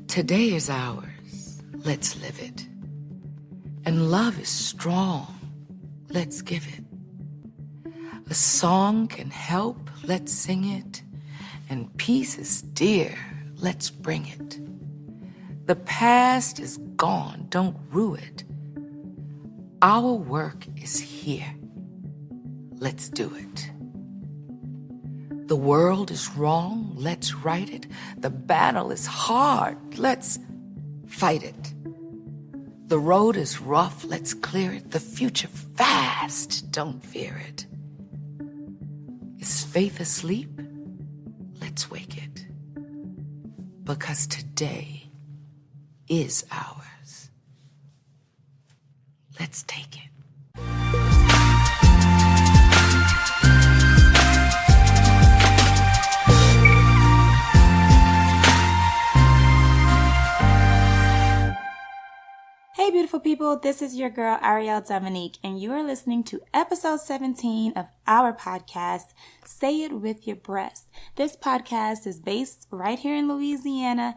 Today is ours. Let's live it. And love is strong. Let's give it. A song can help. Let's sing it. And peace is dear. Let's bring it. The past is gone. Don't rue it. Our work is here. Let's do it. The world is wrong. Let's right it. The battle is hard. Let's fight it. The road is rough. Let's clear it. The future fast. Don't fear it. Is faith asleep? Let's wake it. Because today is ours. Let's take it. Hey beautiful people, this is your girl Ariel Dominique, and you are listening to episode 17 of our podcast, Say It With Your Breasts. This podcast is based right here in Louisiana,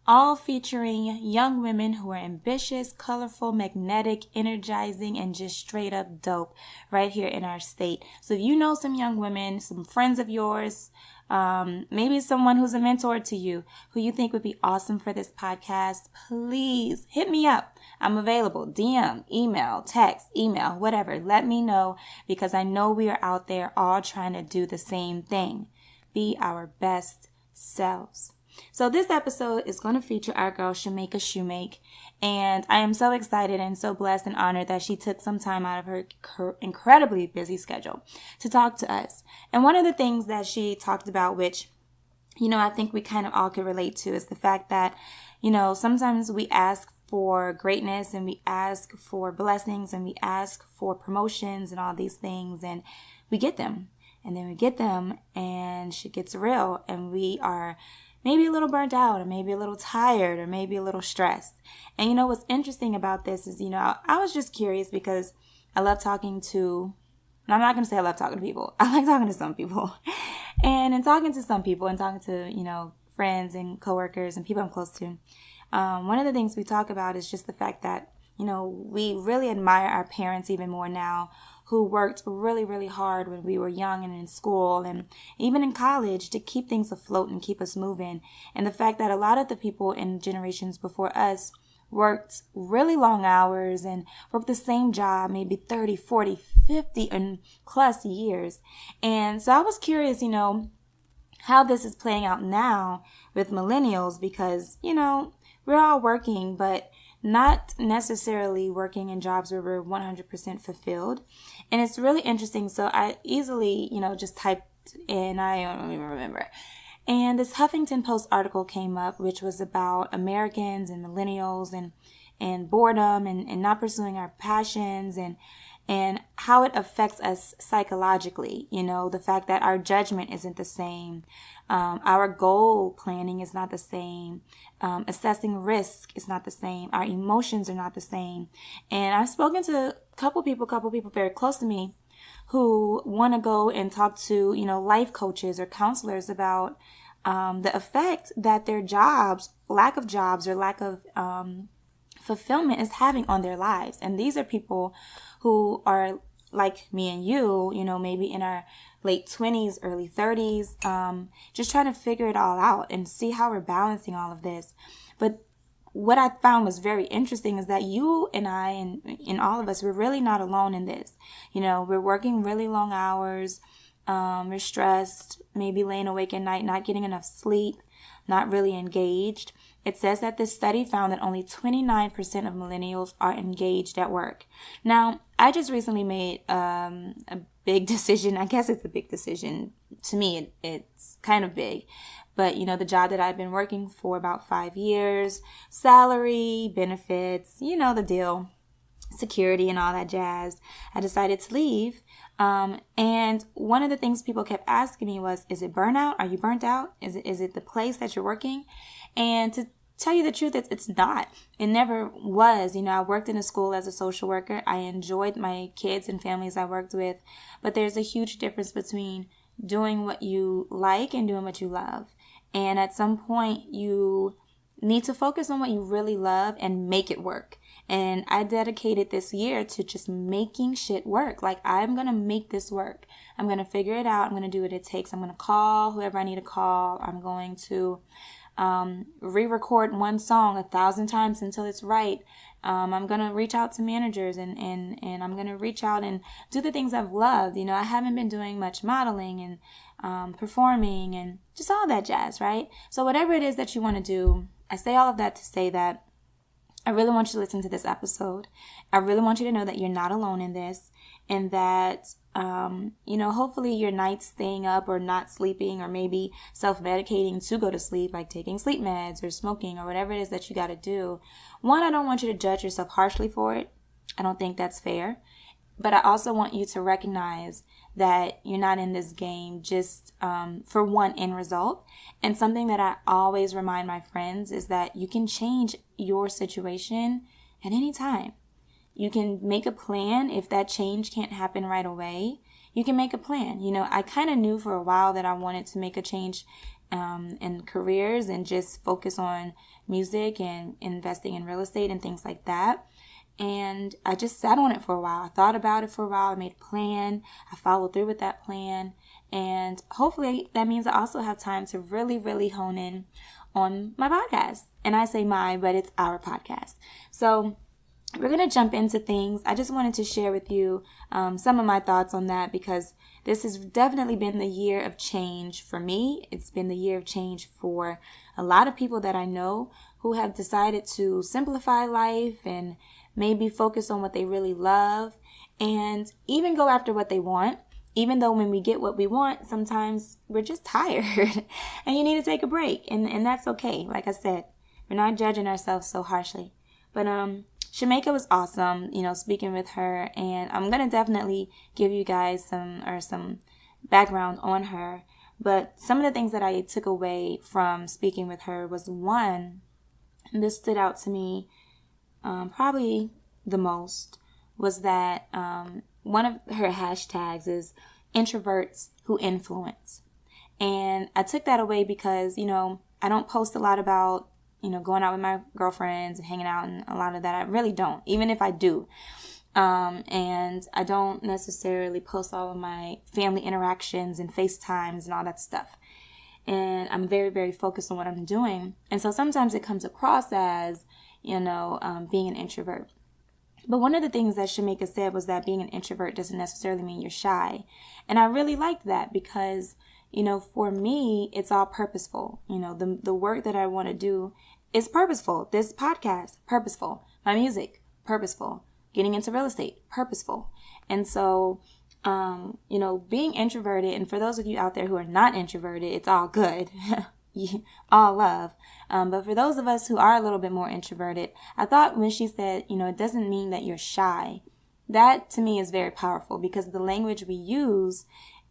all featuring young women who are ambitious, colorful, magnetic, energizing, and just straight up dope right here in our state. So if you know some young women, some friends of yours, maybe someone who's a mentor to you, who you think would be awesome for this podcast, please hit me up. I'm available. DM, email, text, email, whatever. Let me know, because I know we are out there all trying to do the same thing. Be our best selves. So this episode is going to feature our girl, Shamaka Schumake, and I am so excited and so blessed and honored that she took some time out of her incredibly busy schedule to talk to us. And one of the things that she talked about, which, I think we kind of all can relate to, is the fact that, sometimes we ask for greatness and we ask for blessings and we ask for promotions and all these things, and we get them. And then we get them and shit gets real and we are maybe a little burnt out, or maybe a little tired, or maybe a little stressed. And what's interesting about this is, I was just curious because I love talking to, and I'm not going to say I love talking to people. I like talking to some people. And in talking to some people and talking to, friends and coworkers and people I'm close to, one of the things we talk about is just the fact that, we really admire our parents even more now, who worked really, really hard when we were young and in school and even in college to keep things afloat and keep us moving. And the fact that a lot of the people in generations before us worked really long hours and worked the same job, maybe 30, 40, 50 and plus years. And so I was curious, how this is playing out now with millennials, because, we're all working, but not necessarily working in jobs where we're 100% fulfilled. And it's really interesting. So I easily, just typed in, I don't even remember. And this Huffington Post article came up, which was about Americans and millennials and boredom and not pursuing our passions and how it affects us psychologically. The fact that our judgment isn't the same. Our goal planning is not the same. Assessing risk is not the same. Our emotions are not the same. And I've spoken to a couple people very close to me who want to go and talk to, life coaches or counselors about the effect that their jobs, lack of jobs or lack of fulfillment is having on their lives. And these are people who are like me and you, maybe in our late 20s, early 30s, just trying to figure it all out and see how we're balancing all of this. But what I found was very interesting is that you and I and all of us, we're really not alone in this. We're working really long hours. We're stressed, maybe laying awake at night, not getting enough sleep, not really engaged. It says that this study found that only 29% of millennials are engaged at work. Now, I just recently made a big decision. I guess it's a big decision. To me, it's kind of big. But, the job that I've been working for about 5 years, salary, benefits, the deal, security and all that jazz, I decided to leave. And one of the things people kept asking me was, is it burnout? Are you burnt out? Is it the place that you're working? And to tell you the truth, it's not. It never was. I worked in a school as a social worker. I enjoyed my kids and families I worked with. But there's a huge difference between doing what you like and doing what you love. And at some point, you need to focus on what you really love and make it work. And I dedicated this year to just making shit work. Like, I'm going to make this work. I'm going to figure it out. I'm going to do what it takes. I'm going to call whoever I need to call. I'm going to re-record one song 1,000 times until it's right. I'm going to reach out to managers and I'm going to reach out and do the things I've loved. You know, I haven't been doing much modeling and performing and just all that jazz, right? So whatever it is that you want to do, I say all of that to say that I really want you to listen to this episode. I really want you to know that you're not alone in this, and that, hopefully your nights staying up or not sleeping or maybe self-medicating to go to sleep, like taking sleep meds or smoking or whatever it is that you got to do. One, I don't want you to judge yourself harshly for it. I don't think that's fair. But I also want you to recognize that you're not in this game just for one end result. And something that I always remind my friends is that you can change your situation at any time. You can make a plan. If that change can't happen right away, you can make a plan. You know, I kind of knew for a while that I wanted to make a change in careers and just focus on music and investing in real estate and things like that. And I just sat on it for a while. I thought about it for a while. I made a plan. I followed through with that plan. And hopefully that means I also have time to really, really hone in on my podcast. And I say my, but it's our podcast. So we're going to jump into things. I just wanted to share with you some of my thoughts on that, because this has definitely been the year of change for me. It's been the year of change for a lot of people that I know who have decided to simplify life and maybe focus on what they really love and even go after what they want. Even though when we get what we want, sometimes we're just tired and you need to take a break. And that's okay. Like I said, we're not judging ourselves so harshly. But Shamaka was awesome, speaking with her. And I'm going to definitely give you guys some background on her. But some of the things that I took away from speaking with her was, one, and this stood out to me probably the most, was that one of her hashtags is introverts who influence. And I took that away because, I don't post a lot about, going out with my girlfriends and hanging out and a lot of that. I really don't, even if I do. And I don't necessarily post all of my family interactions and FaceTimes and all that stuff. And I'm very, very focused on what I'm doing. And so sometimes it comes across as, being an introvert. But one of the things that Shamaka said was that being an introvert doesn't necessarily mean you're shy. And I really liked that because, for me, it's all purposeful. The work that I want to do is purposeful. This podcast, purposeful. My music, purposeful. Getting into real estate, purposeful. And so, being introverted, and for those of you out there who are not introverted, it's all good. All love. But for those of us who are a little bit more introverted, I thought when she said, it doesn't mean that you're shy, that to me is very powerful, because the language we use,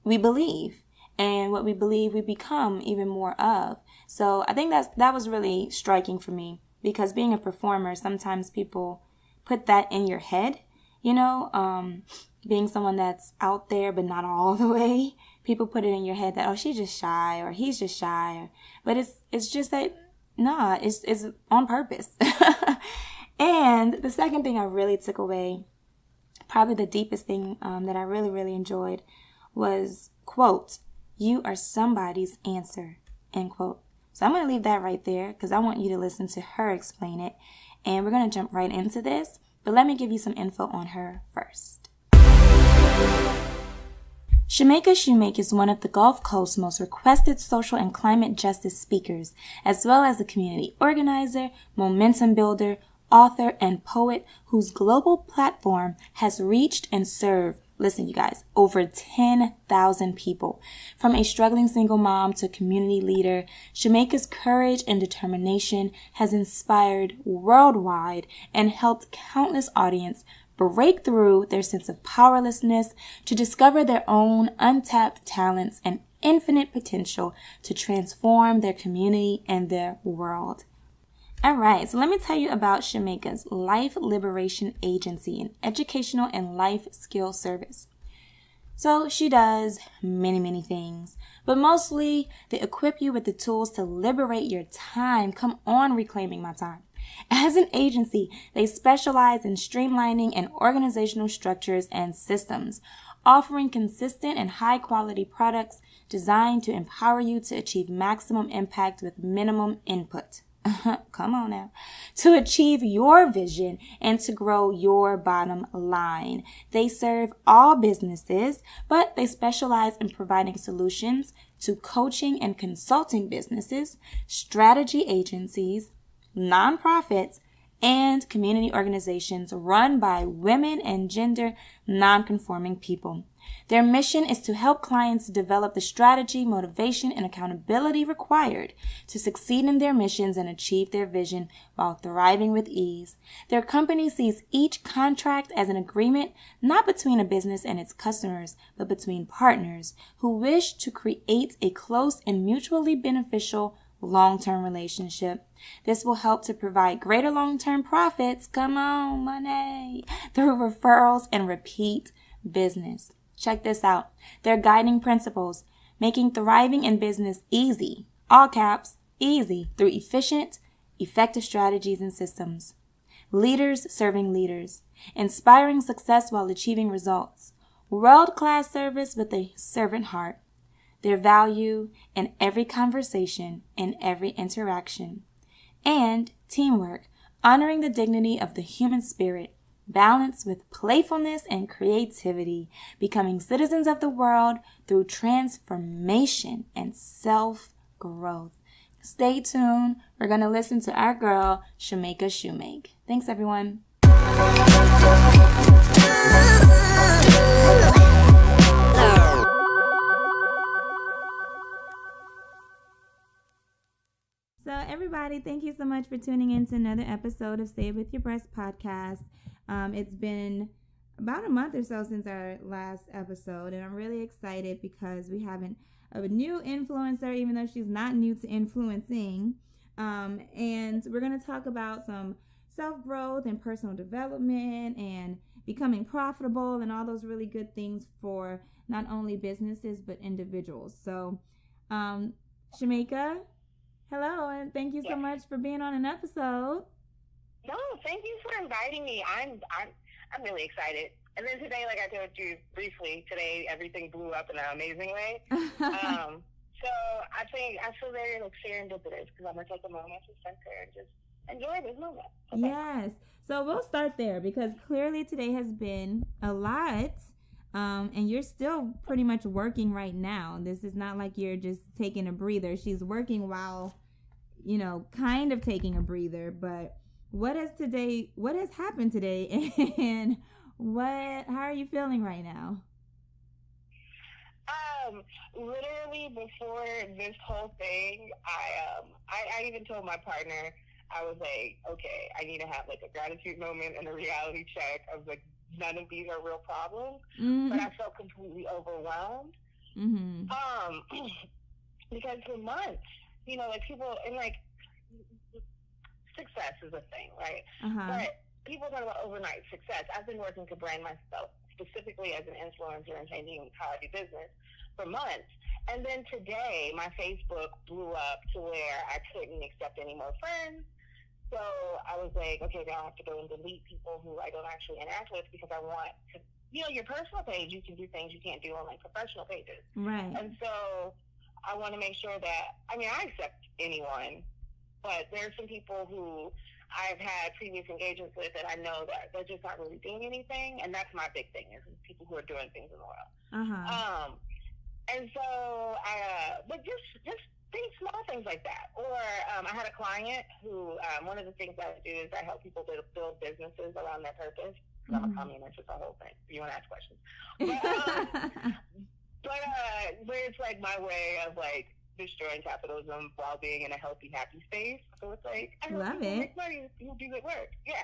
we believe, and what we believe we become even more of. So I think that was really striking for me, because being a performer, sometimes people put that in your head, being someone that's out there but not all the way. People put it in your head that, oh, she's just shy or he's just shy. But it's just that, nah, it's on purpose. And the second thing I really took away, probably the deepest thing that I really, really enjoyed was, quote, "You are somebody's answer," end quote. So I'm going to leave that right there because I want you to listen to her explain it. And we're going to jump right into this. But let me give you some info on her first. Shamaka Schumake is one of the Gulf Coast's most requested social and climate justice speakers, as well as a community organizer, momentum builder, author, and poet whose global platform has reached and served, listen you guys, over 10,000 people. From a struggling single mom to community leader, Shamaka's courage and determination has inspired worldwide and helped countless audience break through their sense of powerlessness to discover their own untapped talents and infinite potential to transform their community and their world. All right, so let me tell you about Shamaka's Life Liberation Agency, an educational and life skill service. So she does many, many things, but mostly they equip you with the tools to liberate your time. Come on, reclaiming my time. As an agency, they specialize in streamlining and organizational structures and systems, offering consistent and high quality products designed to empower you to achieve maximum impact with minimum input. Come on now. To achieve your vision and to grow your bottom line. They serve all businesses, but they specialize in providing solutions to coaching and consulting businesses, strategy agencies, nonprofits, and community organizations run by women and gender nonconforming people. Their mission is to help clients develop the strategy, motivation, and accountability required to succeed in their missions and achieve their vision while thriving with ease. Their company sees each contract as an agreement not between a business and its customers, but between partners who wish to create a close and mutually beneficial long-term relationship. This will help to provide greater long-term profits, come on, money, through referrals and repeat business. Check this out. Their guiding principles: making thriving in business easy, all caps, easy, through efficient, effective strategies and systems. Leaders serving leaders, inspiring success while achieving results. World-class service with a servant heart. Their value in every conversation, in every interaction. And teamwork, honoring the dignity of the human spirit, balance with playfulness and creativity, becoming citizens of the world through transformation and self-growth. Stay tuned. We're going to listen to our girl, Shamaka Schumake. Thanks, everyone. So everybody, thank you so much for tuning in to another episode of Say It With Your Breasts podcast. It's been about a month or so since our last episode, and I'm really excited because we have a new influencer, even though she's not new to influencing. And we're going to talk about some self-growth and personal development and becoming profitable and all those really good things for not only businesses but individuals. So, Shamaka, hello, and thank you so much for being on an episode. No, thank you for inviting me. I'm really excited. And then today, like I told you briefly, today everything blew up in an amazing way. So I feel very serendipitous because I'm gonna take a moment to center and just enjoy this moment. Okay. Yes. So we'll start there because clearly today has been a lot. And you're still pretty much working right now. This is not like you're just taking a breather. She's working while, kind of taking a breather. But what has happened today, and how are you feeling right now? Literally before this whole thing, I even told my partner, I was like, okay, I need to have like a gratitude moment and a reality check of like, none of these are real problems, but I felt completely overwhelmed. Because for months, like people, and like success is a thing, right? But people talk about overnight success. I've been working to brand myself specifically as an influencer and changing how I do business for months. And then today, my Facebook blew up to where I couldn't accept any more friends. So I was like, okay, now I have to go and delete people who I don't actually interact with because I want to, your personal page, you can do things you can't do on like professional pages. Right. And so I want to make sure that, I accept anyone, but there are some people who I've had previous engagements with that I know that they're just not really doing anything. And that's my big thing, is people who are doing things in the world. And so but just things, small things like that. Or I had a client who, one of the things I do is I help people build businesses around their purpose. I'm a communist, it's a whole thing. You want to ask questions. But it's like my way of like destroying capitalism while being in a healthy, happy space. So it's like, I love it. Make money, you do good work. Yeah.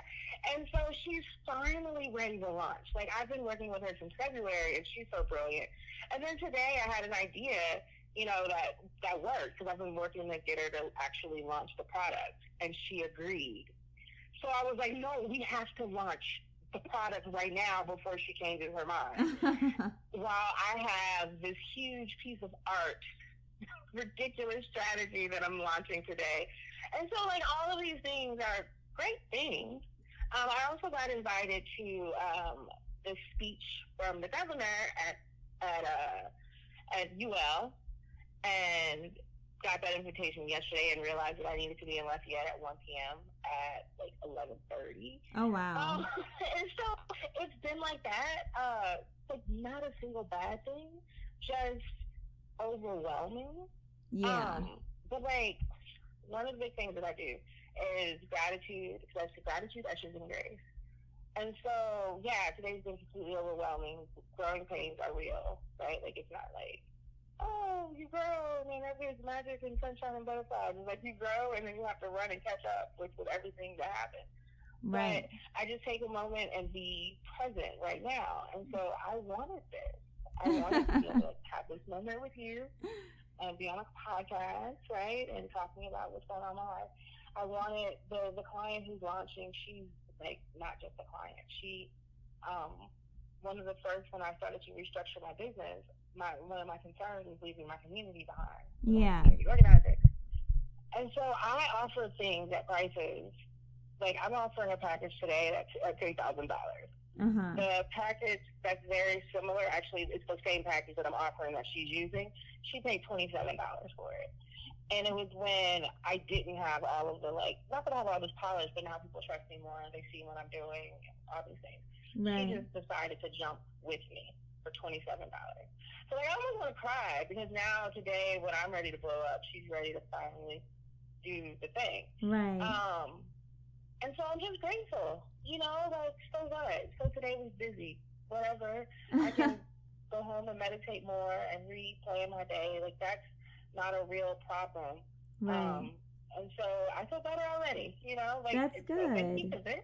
And so she's finally ready to launch. Like, I've been working with her since February, and she's so brilliant. And then today I had an idea, that worked, because I've been working to get her to actually launch the product, and she agreed. So I was like, no, we have to launch the product right now before she changes her mind. While I have this huge piece of art, ridiculous strategy that I'm launching today. And so, like, all of these things are great things. I also got invited to this speech from the governor at UL, and got that invitation yesterday and realized that I needed to be in Lafayette at 1 p.m. at like 11:30. Oh, wow. And so it's been like that. Like, not a single bad thing, just overwhelming. Yeah. But like, one of the big things that I do is gratitude, especially gratitude, ushers in grace. And so, yeah, today's been completely overwhelming. Growing pains are real, right? Like, it's not like, oh, you grow, and then there's magic and sunshine and butterflies. It's like you grow, and then you have to run and catch up with everything that happened. Right. But I just take a moment and be present right now. And so I wanted this. I wanted to be able to have this moment with you and be on a podcast, right, and talking about what's going on in my life. I wanted the client who's launching, she's like not just a client. She, one of the first, when I started to restructure my business, one of my concerns was leaving my community behind. Yeah. Community organizer. And so I offer things at prices, like I'm offering a package today that's at $3,000. The package that's very similar, actually, it's the same package that I'm offering that she's using. She paid $27 for it. And it was when I didn't have all of the, like, not that I have all this polish, but now people trust me more. They see what I'm doing, all these things. Right. She just decided to jump with me for $27. So like, I almost want to cry because now today when I'm ready to blow up, she's ready to finally do the thing. Right. And so I'm just grateful, you know, like, so what? So today was busy, whatever. I can go home and meditate more and replay my day. Like, that's not a real problem. Right. And so I feel better already, you know? Like, That's it's good. this.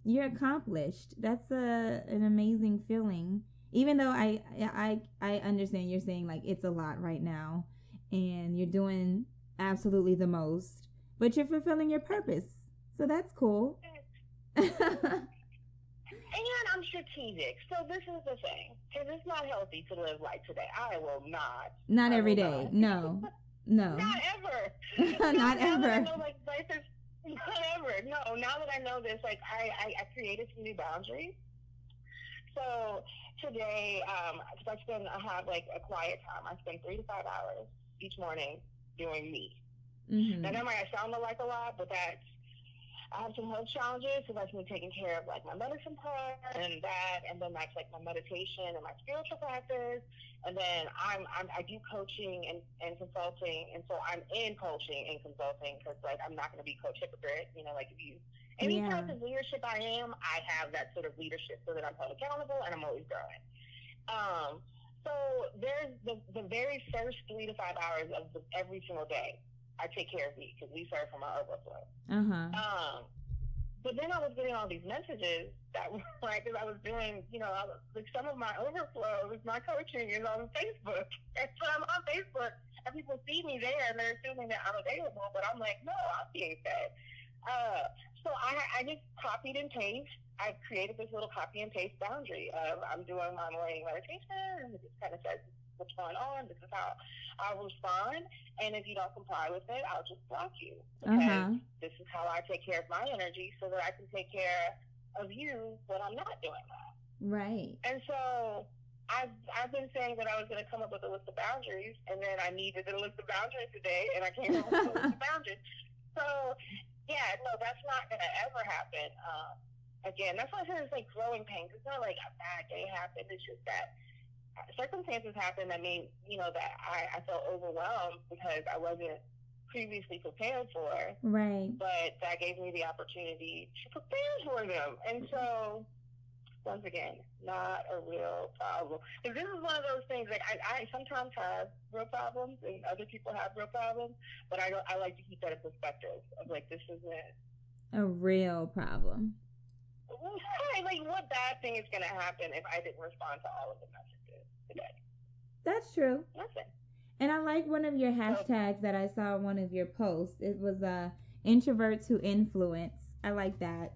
You're accomplished. That's an amazing feeling. Even though I understand you're saying, like, it's a lot right now and you're doing absolutely the most, but you're fulfilling your purpose. So that's cool. And I'm strategic. So this is the thing. Because it's not healthy to live like today. I will not. Not every day. No. No. Not ever. Not ever. That I know, like, life is, not ever. No, now that I know this, like, I created some new boundaries. So today, because I have like a quiet time. I spend 3 to 5 hours each morning doing me. Mm-hmm. Now, that might sound like a lot, but I have some health challenges, so that's me taking care of like my medicine part and that, and then that's like my meditation and my spiritual practice, and then I do coaching and consulting, and so I'm in coaching and consulting because like I'm not going to be coach hypocrite, you know, like if you any type of leadership I have that sort of leadership so that I'm held accountable and I'm always growing. So there's the very first 3 to 5 hours of every single day. I take care of me because we serve from our overflow. But then I was getting all these messages that were like, because I was doing, you know, like some of my overflow is my coaching is on Facebook. And so I'm on Facebook and people see me there and they're assuming that I'm available, but I'm like, no, I'm being fed. So I just copied and pasted. I created this little copy and paste boundary of I'm doing my morning meditation and it just kind of says what's going on. This is how I'll respond. And if you don't comply with it, I'll just block you. Because this is how I take care of my energy so that I can take care of you when I'm not doing that. Right. And so I've been saying that I was going to come up with a list of boundaries, and then I needed a list of boundaries today, and I came up with a list of boundaries. So, yeah, no, that's not going to ever happen. Again, that's why I said it's like growing pains. It's not like a bad day happened. It's just that circumstances happened that made, you know, that I felt overwhelmed because I wasn't previously prepared for. Right. But that gave me the opportunity to prepare for them. And so, once again, not a real problem. Because this is one of those things, like, I sometimes have real problems and other people have real problems, but I like to keep that in perspective of, like, this isn't a real problem. Like, what bad thing is going to happen if I didn't respond to all of the messages today? That's true. Nothing. And I like one of your hashtags that I saw in one of your posts. It was introverts who influence. I like that.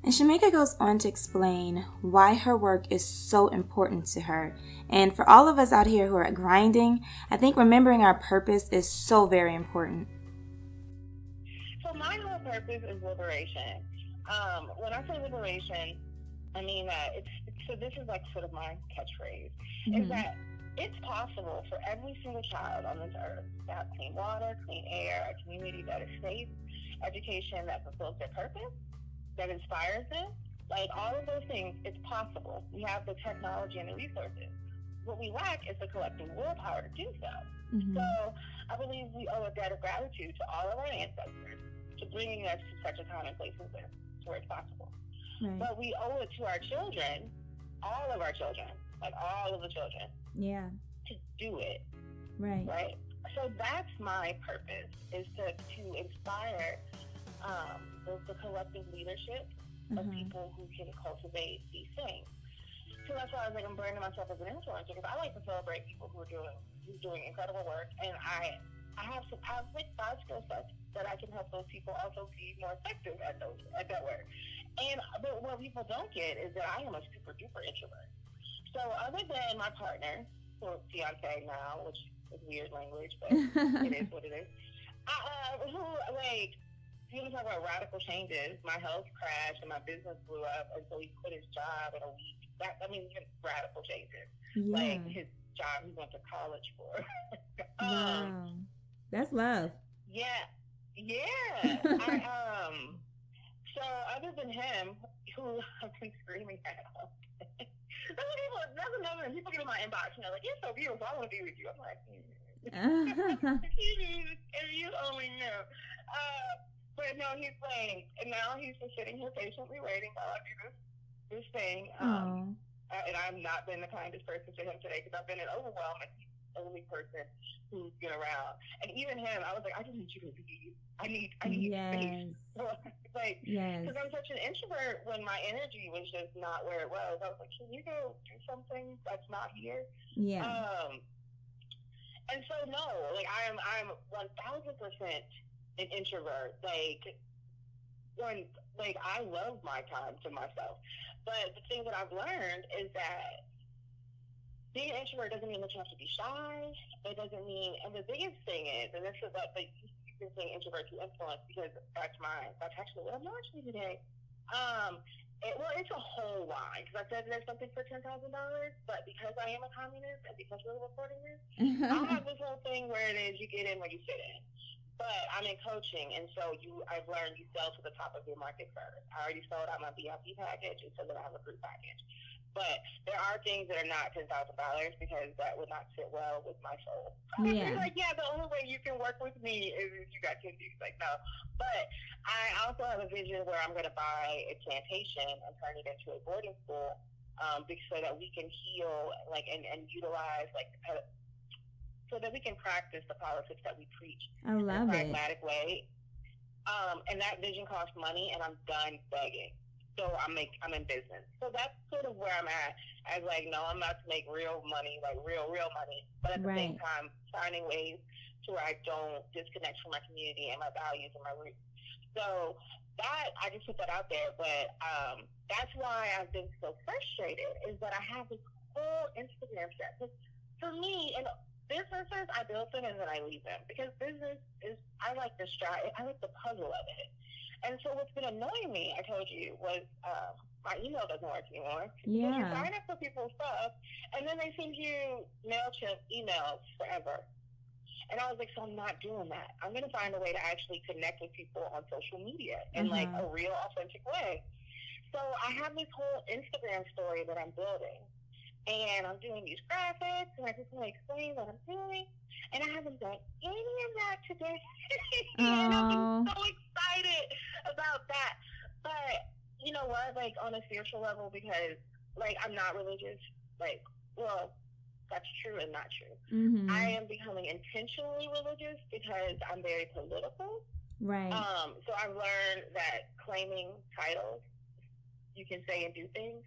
And Shamaka goes on to explain why her work is so important to her. And for all of us out here who are grinding, I think remembering our purpose is so very important. So my whole purpose is liberation. When I say liberation, I mean that so this is like sort of my catchphrase, is that it's possible for every single child on this earth to have clean water, clean air, a community that is safe, education that fulfills their purpose, that inspires them. Like all of those things, it's possible. We have the technology and the resources. What we lack is the collective willpower to do so. So I believe we owe a debt of gratitude to all of our ancestors to bringing us to such a time and place where it's possible. Right. But we owe it to our children, all of our children, like all of the children, to do it. Right? So that's my purpose, is to inspire the collective leadership of people who can cultivate these things. So that's why I was like, I'm branding myself as an influencer, because I like to celebrate people who's doing incredible work, and I have 5 skill sets that I can help those people also be more effective at that work. But what people don't get is that I am a super duper introvert. So other than my partner, or fiance now, which is weird language, but it is what it is. Who like, if you want to talk about radical changes, my health crashed and my business blew up, and so he quit his job in a week. Even radical changes. Yeah. Like his job he went to college for. Wow. That's love. Yeah. So other than him, who I've been screaming at, that's another thing. People get in my inbox and they're like, "You're so beautiful. I want to be with you." I'm like, if you only knew. But no, he's playing, and now he's just sitting here patiently waiting while I do this thing. And I've not been the kindest person to him today because I've been an overwhelm, and he's the only person who's been around. And even him, I was like, I just need you to leave. I need space. Because I'm such an introvert, when my energy was just not where it was, I was like, can you go do something that's not here? Yeah. And so no, like I'm 1,000% an introvert. Like I love my time to myself. But the thing that I've learned is that being an introvert doesn't mean that you have to be shy. It doesn't mean, and the biggest thing is, and this is what you've been saying introvert to influence, because that's actually what I'm launching today. It's a whole line, because I said there's something for $10,000, but because I am a communist and because we're recording this, I have this whole thing where it is you get in where you fit in. But I'm in coaching, and so I've learned you sell to the top of your market first. I already sold out my VIP package, and so then I have a group package. But there are things that are not $10,000 because that would not sit well with my soul. Yeah. Like, the only way you can work with me is if you got 10 G's. Like, no. But I also have a vision where I'm going to buy a plantation and turn it into a boarding school, so that we can heal, and utilize, so that we can practice the politics that we preach I love in a pragmatic way. And that vision costs money, and I'm done begging. So I'm in business. So that's sort of where I'm at. As no, I'm not to make real money, like real money. But at the same time, finding ways to where I don't disconnect from my community and my values and my roots. So that, I just put that out there. But that's why I've been so frustrated, is that I have this whole Instagram set. For me, and businesses, I build them and then I leave them, because business is, I like the puzzle of it. And so what's been annoying me, I told you, was my email doesn't work anymore. Yeah. You sign up for people's stuff, and then they send you MailChimp emails forever. And I was like, so I'm not doing that. I'm going to find a way to actually connect with people on social media in a real, authentic way. So I have this whole Instagram story that I'm building. And I'm doing these graphics, and I just want to explain what I'm doing. And I haven't done any of that today. And I'm so excited about that. But you know what? On a spiritual level, because I'm not religious. That's true and not true. Mm-hmm. I am becoming intentionally religious because I'm very political. Right. So I've learned that claiming titles, you can say and do things.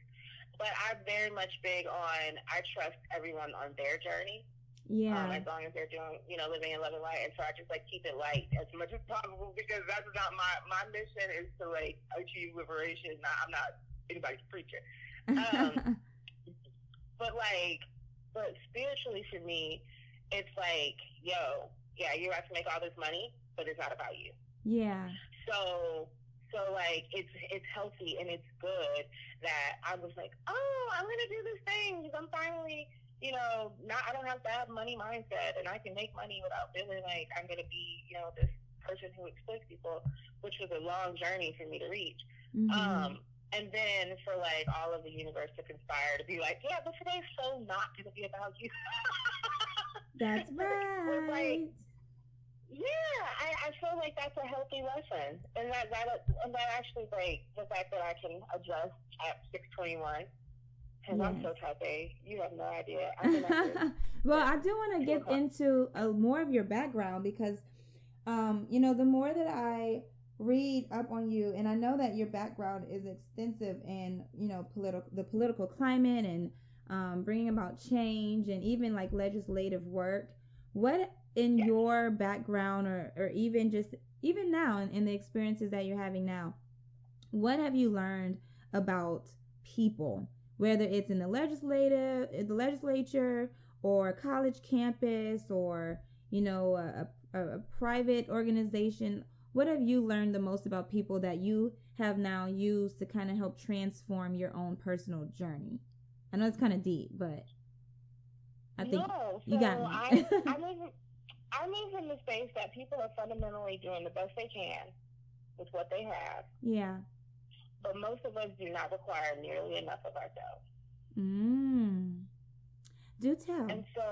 But I'm very much big on, I trust everyone on their journey. Yeah. As long as they're doing, living and loving light. And so I just like keep it light as much as possible, because that's not my mission is to like achieve liberation. I'm not anybody's preacher. But spiritually for me, it's like, yo, yeah, you're about to make all this money, but it's not about you. Yeah. So like it's healthy and it's good that I was like, oh, I'm gonna do this thing because I'm finally, I don't have to have money mindset, and I can make money without feeling like I'm gonna be, this person who exploits people, which was a long journey for me to reach. Mm-hmm. And then for like all of the universe to conspire to be like, yeah, but today's so not gonna be about you. That's right. Like, yeah, I feel like that's a healthy lesson, and that actually, like, the fact that I can adjust at 6:21, because I'm so type A, you have no idea. Well, I do want to get into more of your background, because, the more that I read up on you, and I know that your background is extensive in, the political climate and bringing about change and even like legislative work. What in your background or even now in the experiences that you're having now, what have you learned about people, whether it's in the legislature or college campus or, a private organization? What have you learned the most about people that you have now used to kind of help transform your own personal journey? I know it's kind of deep, but I think you got me. I move in the space that people are fundamentally doing the best they can with what they have. Yeah. But most of us do not require nearly enough of ourselves. Do tell. And so,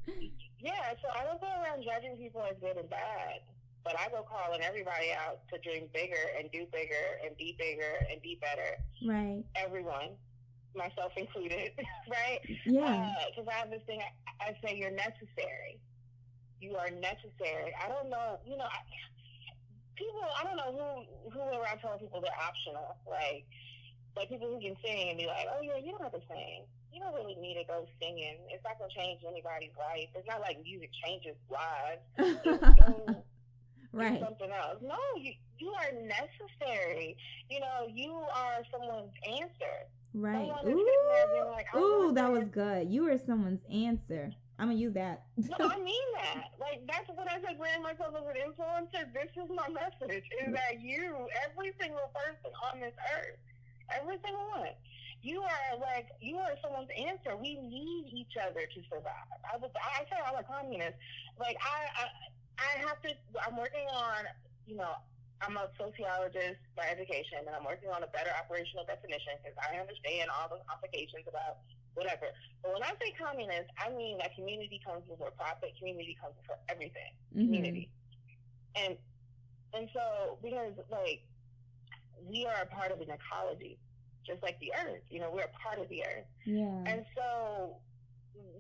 so I don't go around judging people as good and bad, but I go calling everybody out to dream bigger and do bigger and be better. Right. Everyone, myself included, right? Yeah. Because I have this thing, I say you're necessary. You are necessary. I don't know, people, I don't know who around telling people they're optional. Like people who can sing and be like, oh yeah, you don't have to sing. You don't really need to go singing. It's not going to change anybody's life. It's not like music changes lives. Right. Something else. No, you are necessary. You are someone's answer. Right. Like, ooh, that was good. You are someone's answer. I'm gonna use that. No, I mean that. Like, that's what I said, brand myself as an influencer. This is my message, is that every single person on this earth, every single one, you are someone's answer. We need each other to survive. I say I'm a communist. Like, I'm working on, I'm a sociologist by education, and I'm working on a better operational definition because I understand all the complications about whatever. But when I say communist, I mean that community comes before profit, community comes before everything. Community. And so, because, like, we are a part of an ecology, just like the earth. We're a part of the earth. Yeah. And so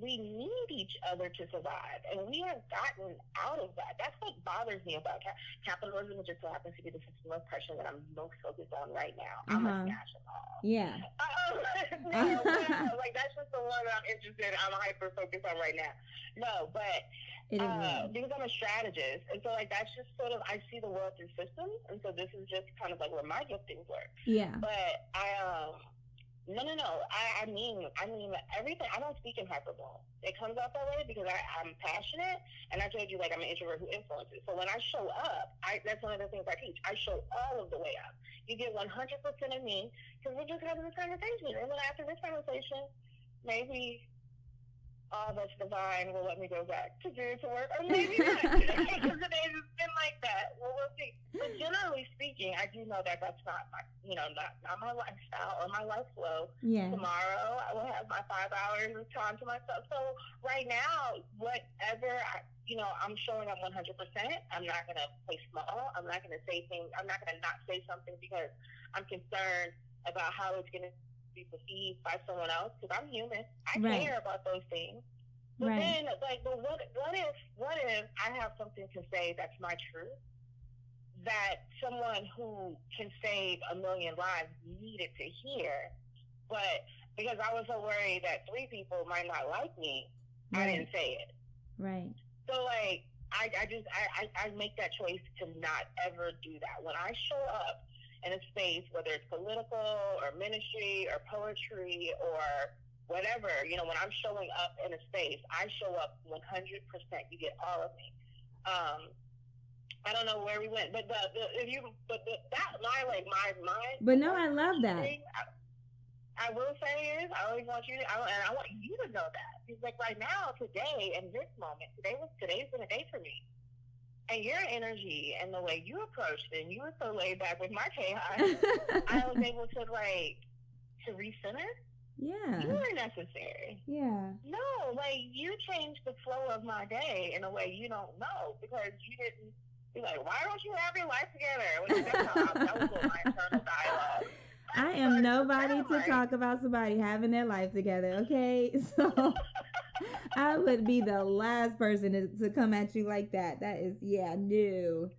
we need each other to survive, and we have gotten out of that. That's what bothers me about capitalism. It just so happens to be the system of oppression that I'm most focused on right now. I'm a national. Yeah. Like, that's just the one that I'm interested in. I'm hyper focused on right now. No, but because I'm a strategist, and so, like, that's just sort of, I see the world through systems, and so this is just kind of like where my giftings work. Yeah. But No. I mean everything. I don't speak in hyperbole. It comes out that way because I'm passionate, and I told you, like, I'm an introvert who influences. So when I show up, that's one of the things I teach. I show all of the way up. You get 100% of me because we're just having this conversation. And then after this conversation, maybe all that's divine will let me go back to do some work, or maybe not. Because today has been like that. Well, we'll see. But generally speaking, I do know that that's not my, not my lifestyle or my life flow. Yeah. Tomorrow, I will have my 5 hours of time to myself. So right now, whatever I'm showing up 100%. I'm not going to play small. I'm not going to say things. I'm not going to not say something because I'm concerned about how it's going to be perceived by someone else, because I'm human. I care about those things. But then, like, but what if I have something to say that's my truth, that someone who can save 1 million lives needed to hear, but because I was so worried that 3 people might not like me, I didn't say it. Right. So, like, I make that choice to not ever do that. When I show up in a space, whether it's political or ministry or poetry or whatever, you know, when I'm showing up in a space, I show up 100%. You get all of me. I don't know where we went, but my But no, I love that. Thing, I will say is, I always want you to, and I want you to know that. It's like right now, today, in this moment, today's been a day for me. And your energy and the way you approached it, and you were so laid back with my chaos, I was able to to recenter. Yeah. You were necessary. Yeah. No, like, you changed the flow of my day in a way you don't know, because you didn't be like, why don't you have your life together? That was my internal dialogue. I am nobody to talk about somebody having their life together, okay? So I would be the last person to come at you like that. That is, no.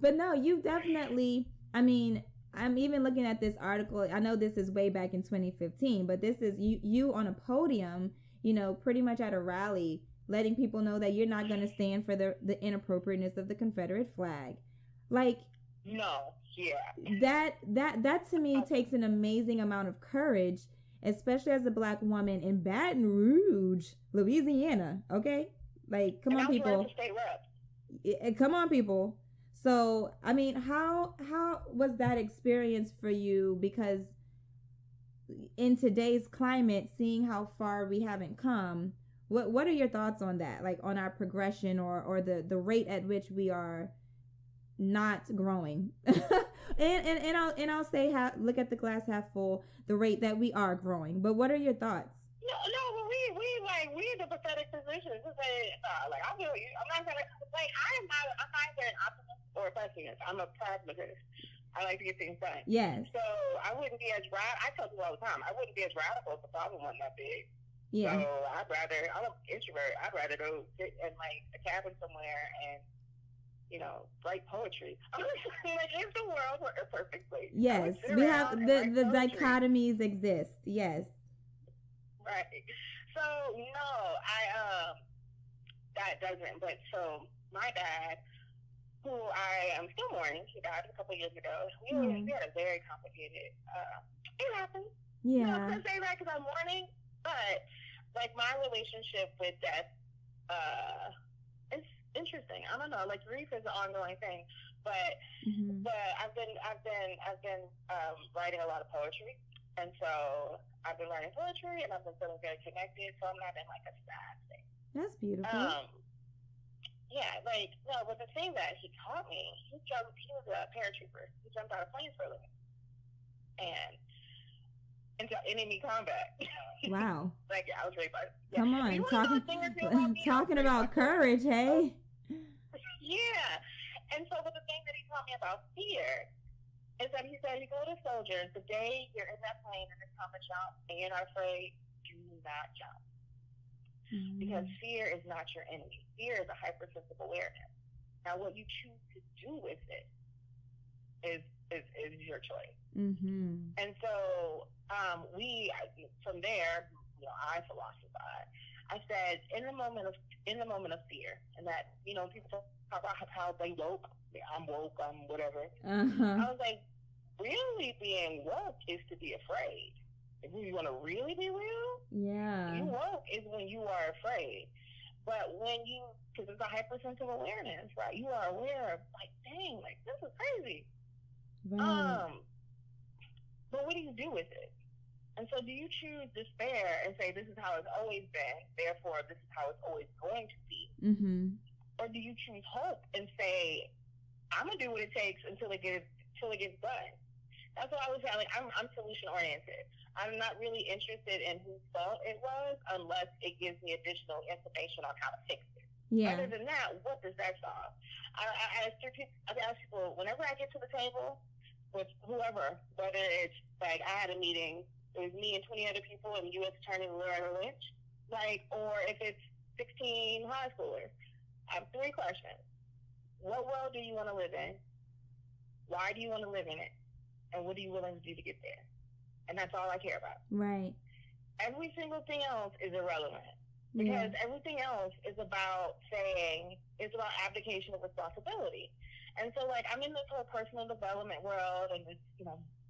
But no, you definitely, I mean, I'm even looking at this article. I know this is way back in 2015, but this is you on a podium, you know, pretty much at a rally, letting people know that you're not going to stand for the inappropriateness of the Confederate flag. Like, no, yeah. That to me takes an amazing amount of courage, especially as a Black woman in Baton Rouge, Louisiana. Okay, like, come on, people. State rep. Come on, people. So, I mean, how was that experience for you? Because in today's climate, seeing how far we haven't come, what are your thoughts on that? Like, on our progression or the rate at which we are not growing. and I'll say, look at the glass half full, the rate that we are growing. But what are your thoughts? No, but we in the pathetic position to say, like, I feel you. I'm not gonna, like, I'm not an optimist or a pessimist. I'm a pragmatist. I like to get things done. Yes. So I wouldn't be as I tell people all the time, I wouldn't be as radical if the problem wasn't that big. Yeah. So I'm an introvert. I'd rather go sit in, like, a cabin somewhere and, you know, write poetry. Like, if the world were a perfect place. Yes, we have the dichotomies exist. Yes. Right. So no, that doesn't. But so my dad, who I am still mourning, he died a couple of years ago. We had a very complicated. It happened. Yeah. You know, I say that because I'm mourning, but like, my relationship with death, it's interesting. I don't know. Like, grief is an ongoing thing, but I've been writing a lot of poetry, and so I've been writing poetry, and I've been feeling very connected. So I'm not in, like, a sad thing. That's beautiful. Yeah, like, no, but the thing that he taught me, he was a paratrooper. He jumped out of planes for a living, and into enemy combat. Wow. Like, I was really bad. Yeah. Come on, talking about courage, hey? Yeah. And so, but the thing that he taught me about fear is that he said, you go to soldiers, the day you're in that plane and it's time to jump and you're not afraid, do not jump. Mm-hmm. Because fear is not your enemy. Fear is a hypersensitive awareness. Now, what you choose to do with it is your choice. Mm-hmm. And so, from there, you know, I philosophized. I said, in the moment of fear, and that, you know, people talk about how they woke. I'm woke. I'm whatever. Uh-huh. I was like, really being woke is to be afraid. If you want to really be real, you woke is when you are afraid. But when because it's a hypersensitive awareness, right? You are aware of, like, dang, like, this is crazy. Right. But what do you do with it? And so, do you choose despair and say, this is how it's always been, therefore this is how it's always going to be? Mm-hmm. Or do you choose hope and say, I'm going to do what it takes until it gets done? That's what I was saying. Like, I'm solution oriented. I'm not really interested in whose fault it was unless it gives me additional information on how to fix it. Yeah. Other than that, what does that solve? I ask people, whenever I get to the table with whoever, whether it's like I had a meeting, it was me and 20 other people and U.S. Attorney Loretta Lynch, like, or if it's 16 high schoolers, I have 3 questions. What world do you want to live in? Why do you want to live in it? And what are you willing to do to get there? And that's all I care about. Right. Every single thing else is irrelevant. Because everything else is about abdication of responsibility. And so, like, I'm in this whole personal development world and this,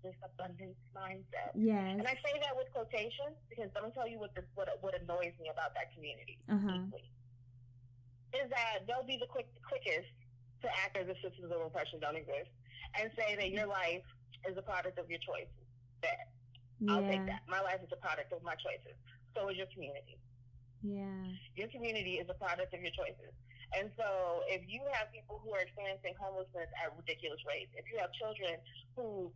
this abundance mindset. Yes. And I say that with quotations because let me tell you what annoys me about that community deeply, is that they'll be the quickest to act as if systems of oppression don't exist and say that your life is a product of your choices. I'll take that. My life is a product of my choices. So is your community. Yeah. Your community is a product of your choices. And so if you have people who are experiencing homelessness at ridiculous rates, if you have children who,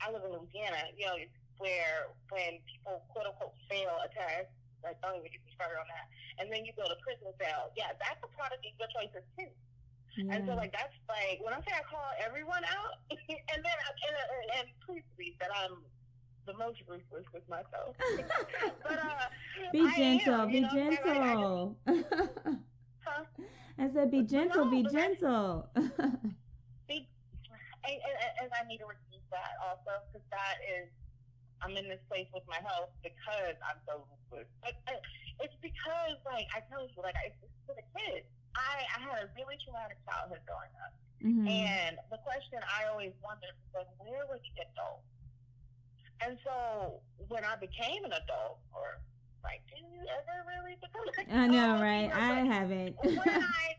I live in Louisiana, where when people quote unquote fail a test, like don't even get me started on that, and then you go to prison cell, that's a product of your choices too. Yeah. And so, like, that's like, when I say I call everyone out, and then, and please believe that I'm the most ruthless with myself. But, be gentle, be gentle. I said, be gentle, be gentle. And I need to repeat that also, because that is, I'm in this place with my health because I'm so ruthless. But it's because, like, I tell you, like, it's for the kids. I had a really traumatic childhood growing up. And the question I always wondered was, where were the adults? And so when I became an adult, or like, did you ever really become an adult? I know, right? I haven't. When I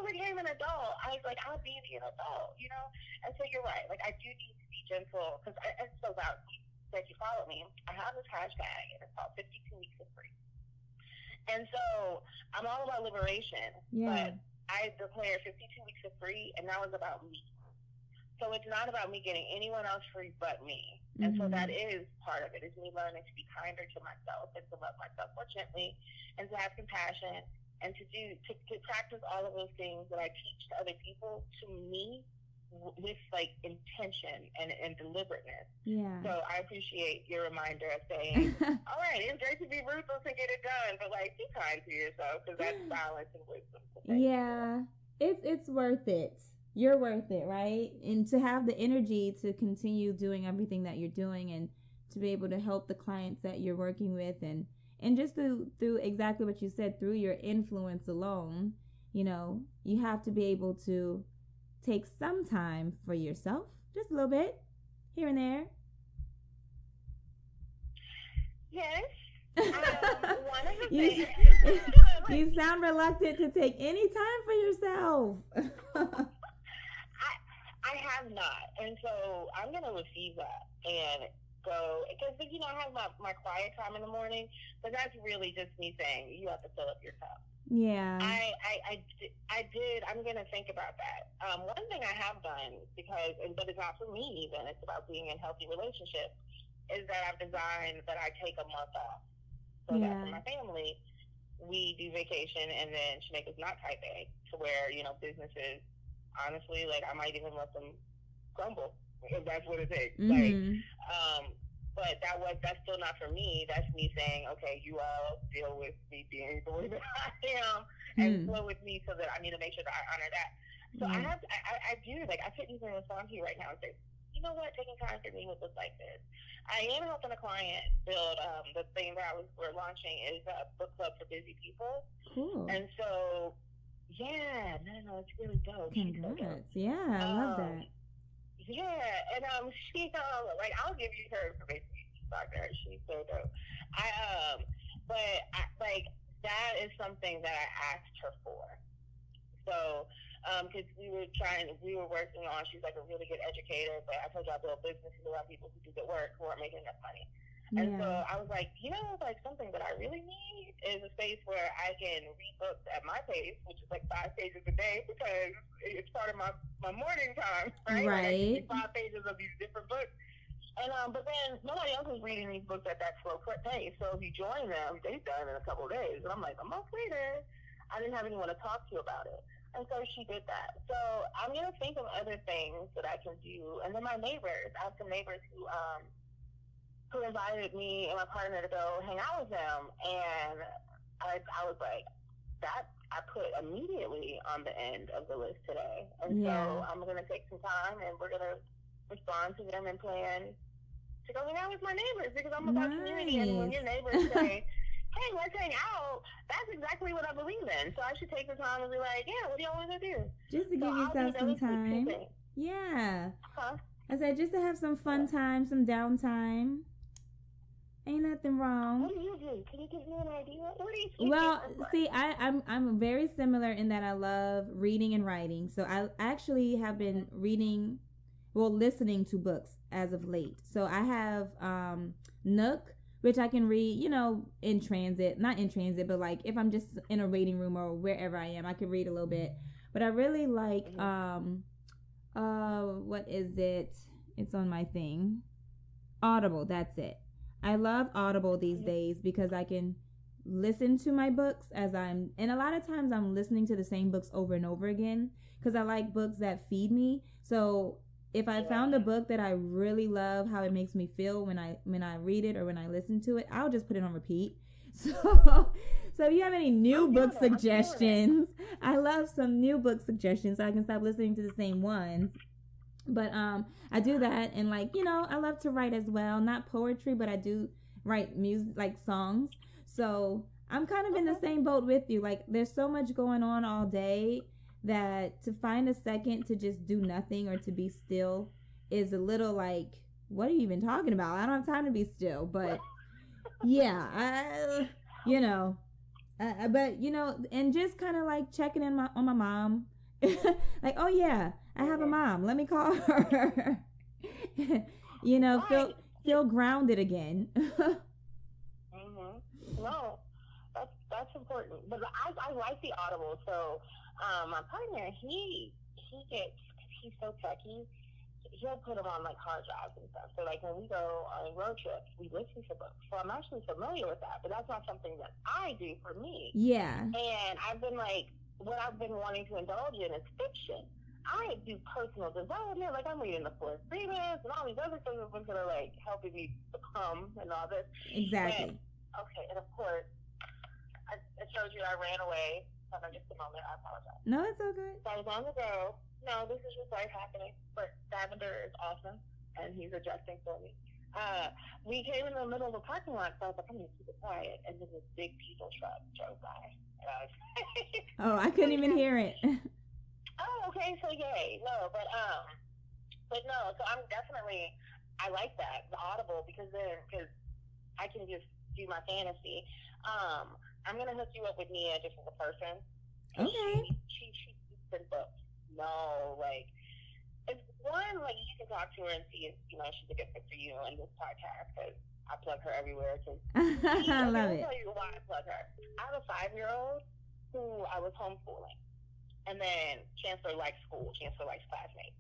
became an adult, I was like, I'll be an adult, And so you're right. Like, I do need to be gentle because it's so loud. That you follow me, I have this hashtag, and it's called 52 Weeks of Free. And so I'm all about liberation, but I declared 52 weeks of free, and that was about me. So it's not about me getting anyone else free but me. And so that is part of it, is me learning to be kinder to myself and to love myself more gently and to have compassion and to practice all of those things that I teach to other people, to me, with like intention and deliberateness. Yeah. So I appreciate your reminder of saying, all right, it's great to be ruthless and get it done, but like, be kind to yourself, because that's balance and wisdom. Yeah, it's worth it. You're worth it, right? And to have the energy to continue doing everything that you're doing, and to be able to help the clients that you're working with, and just through exactly what you said, through your influence alone, you have to be able to take some time for yourself, just a little bit, here and there. Yes. One of the things. You sound reluctant to take any time for yourself. I have not. And so I'm going to receive that and go, because, I have my quiet time in the morning, but that's really just me saying, you have to fill up your cup. Yeah. I'm going to think about that. One thing I have done, but it's not for me even, it's about being in healthy relationships, is that I've designed that I take a month off. So that for my family, we do vacation, and then Shamaka's not type A, to where, businesses, honestly, like, I might even let them crumble, if that's what it takes. But that's still not for me. That's me saying, okay, you all deal with me being the way that I am, and flow with me, so that I need to make sure that I honor that. So I do, like, I couldn't even respond to you right now and say, you know what, taking time for me would look like this. I am helping a client build, the thing that we're launching is a book club for busy people. Cool. And so, it's really dope. Congrats. So dope. Yeah, I love that. Yeah, and she, like, I'll give you her information. She's so dope. That is something that I asked her for. So, because we were working on, she's like a really good educator, but I told you I build businesses around people who do good work, who are making enough money. And so I was like, like, something that I really need is a space where I can read books at my pace, which is like 5 pages a day, because it's part of my morning time, right? Right. Like, I 5 pages of these different books. And but then nobody else is reading these books at that slow pace. So if you join them, they're done in a couple of days. And I'm like, a month later, I didn't have anyone to talk to about it. And so she did that. So I'm going to think of other things that I can do. And then my neighbors, I have some neighbors who invited me and my partner to go hang out with them. And I was like, that I put immediately on the end of the list today. And so I'm going to take some time, and we're going to respond to them and plan to go hang out with my neighbors, because I'm about community. And when your neighbors say, hey, let's hang out, that's exactly what I believe in. So I should take the time and be like, yeah, what do y'all want to do? Just to give yourself some time. Yeah. Huh? I said just to have some fun time, some downtime. Ain't nothing wrong. What do you do? Can you give me an idea? What do you Well, see, I'm very similar in that I love reading and writing. So I actually have been listening to books as of late. So I have Nook, which I can read, in transit. Not in transit, but like if I'm just in a reading room or wherever I am, I can read a little bit. But I really like what is it? It's on my thing. Audible, that's it. I love Audible these days because I can listen to my books and a lot of times I'm listening to the same books over and over again because I like books that feed me. So if I found a book that I really love how it makes me feel when I read it or when I listen to it, I'll just put it on repeat. So if you have any new book suggestions, I love some new book suggestions so I can stop listening to the same ones. But I do that, and I love to write as well. Not poetry, but I do write music, like songs. So I'm kind of in the same boat with you. Like there's so much going on all day that to find a second to just do nothing or to be still is a little like, what are you even talking about? I don't have time to be still. But yeah, and just kind of like checking in on my mom. Like, oh yeah, I have a mom. Let me call her. Feel grounded again. No, that's important. But I like the Audible. So my partner, he's so techy. He'll put them on like hard drives and stuff. So like when we go on road trips, we listen to books. So I'm actually familiar with that. But that's not something that I do for me. Yeah. And I've been like, what I've been wanting to indulge in is fiction. I do personal development, like I'm reading The Four Agreements and all these other things that are like helping me become and all this. Exactly. Okay, and of course, I showed you I ran away. Hold on just a moment, I apologize. No, it's okay. So I was on the go. No, this is just life happening. But Lavender is awesome, and he's adjusting for me. We came in the middle of a parking lot, so I was like, I'm going to keep it quiet. And then this big diesel truck drove by. And I was oh, I couldn't even hear it. Oh, okay, so yay. No, but no, so I like that, the Audible, because I can just do my fantasy. I'm going to hook you up with Nia just as a person. Okay. She speaks in books. No, like, it's one, like, you can talk to her and see if, she's a good fit for you in this podcast, because I plug her everywhere. I love it. I'll tell you why I plug her. I have a 5-year-old who I was homeschooling. And then Chancellor likes school. Chancellor likes classmates.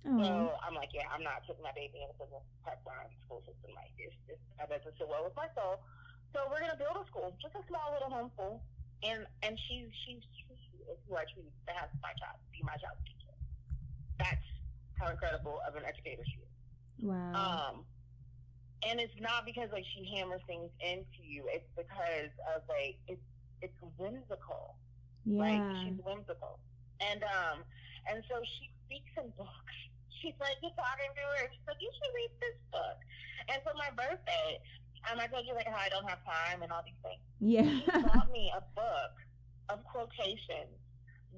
Aww. So I'm like, yeah, I'm not putting my baby in a part-time school system like this. That doesn't sit well with my soul. So we're going to build a school, just a small little homeschool. And she's who I choose to have be my child's teacher. That's how incredible of an educator she is. Wow. And it's not because like she hammers things into you. It's because of like it's whimsical. Yeah. Like she's whimsical. And so she speaks in books. She's like, you're talking to her. She's like, you should read this book. And for my birthday, I told you like how I don't have time and all these things. Yeah. She bought me a book of quotations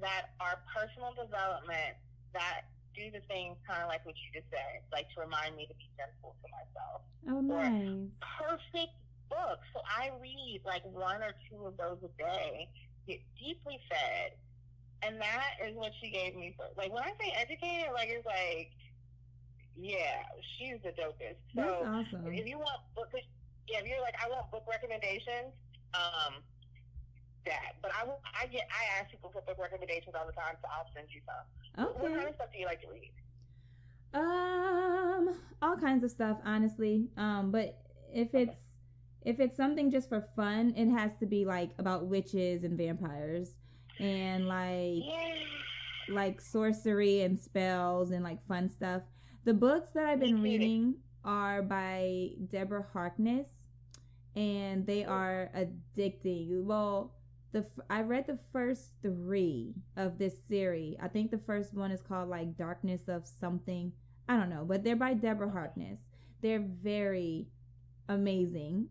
that are personal development that do the things kind of like what you just said, like to remind me to be gentle to myself. Oh, nice. Perfect books. So I read like 1 or 2 of those a day, get deeply fed, and that is what she gave me for, like, when I say educated, like, it's like, yeah, she's the dopest. So that's awesome. If you want if you're like, I want book recommendations, that. But I ask people for book recommendations all the time, so I'll send you some. Okay. What kind of stuff do you like to read? All kinds of stuff, honestly. But if it's something just for fun, it has to be like about witches and vampires and like sorcery and spells and like fun stuff. The books that I've been reading are by Deborah Harkness, and they are addicting. Well, I read the first 3 of this series. I think the first one is called like Darkness of something. I don't know, but they're by Deborah Harkness. They're very amazing.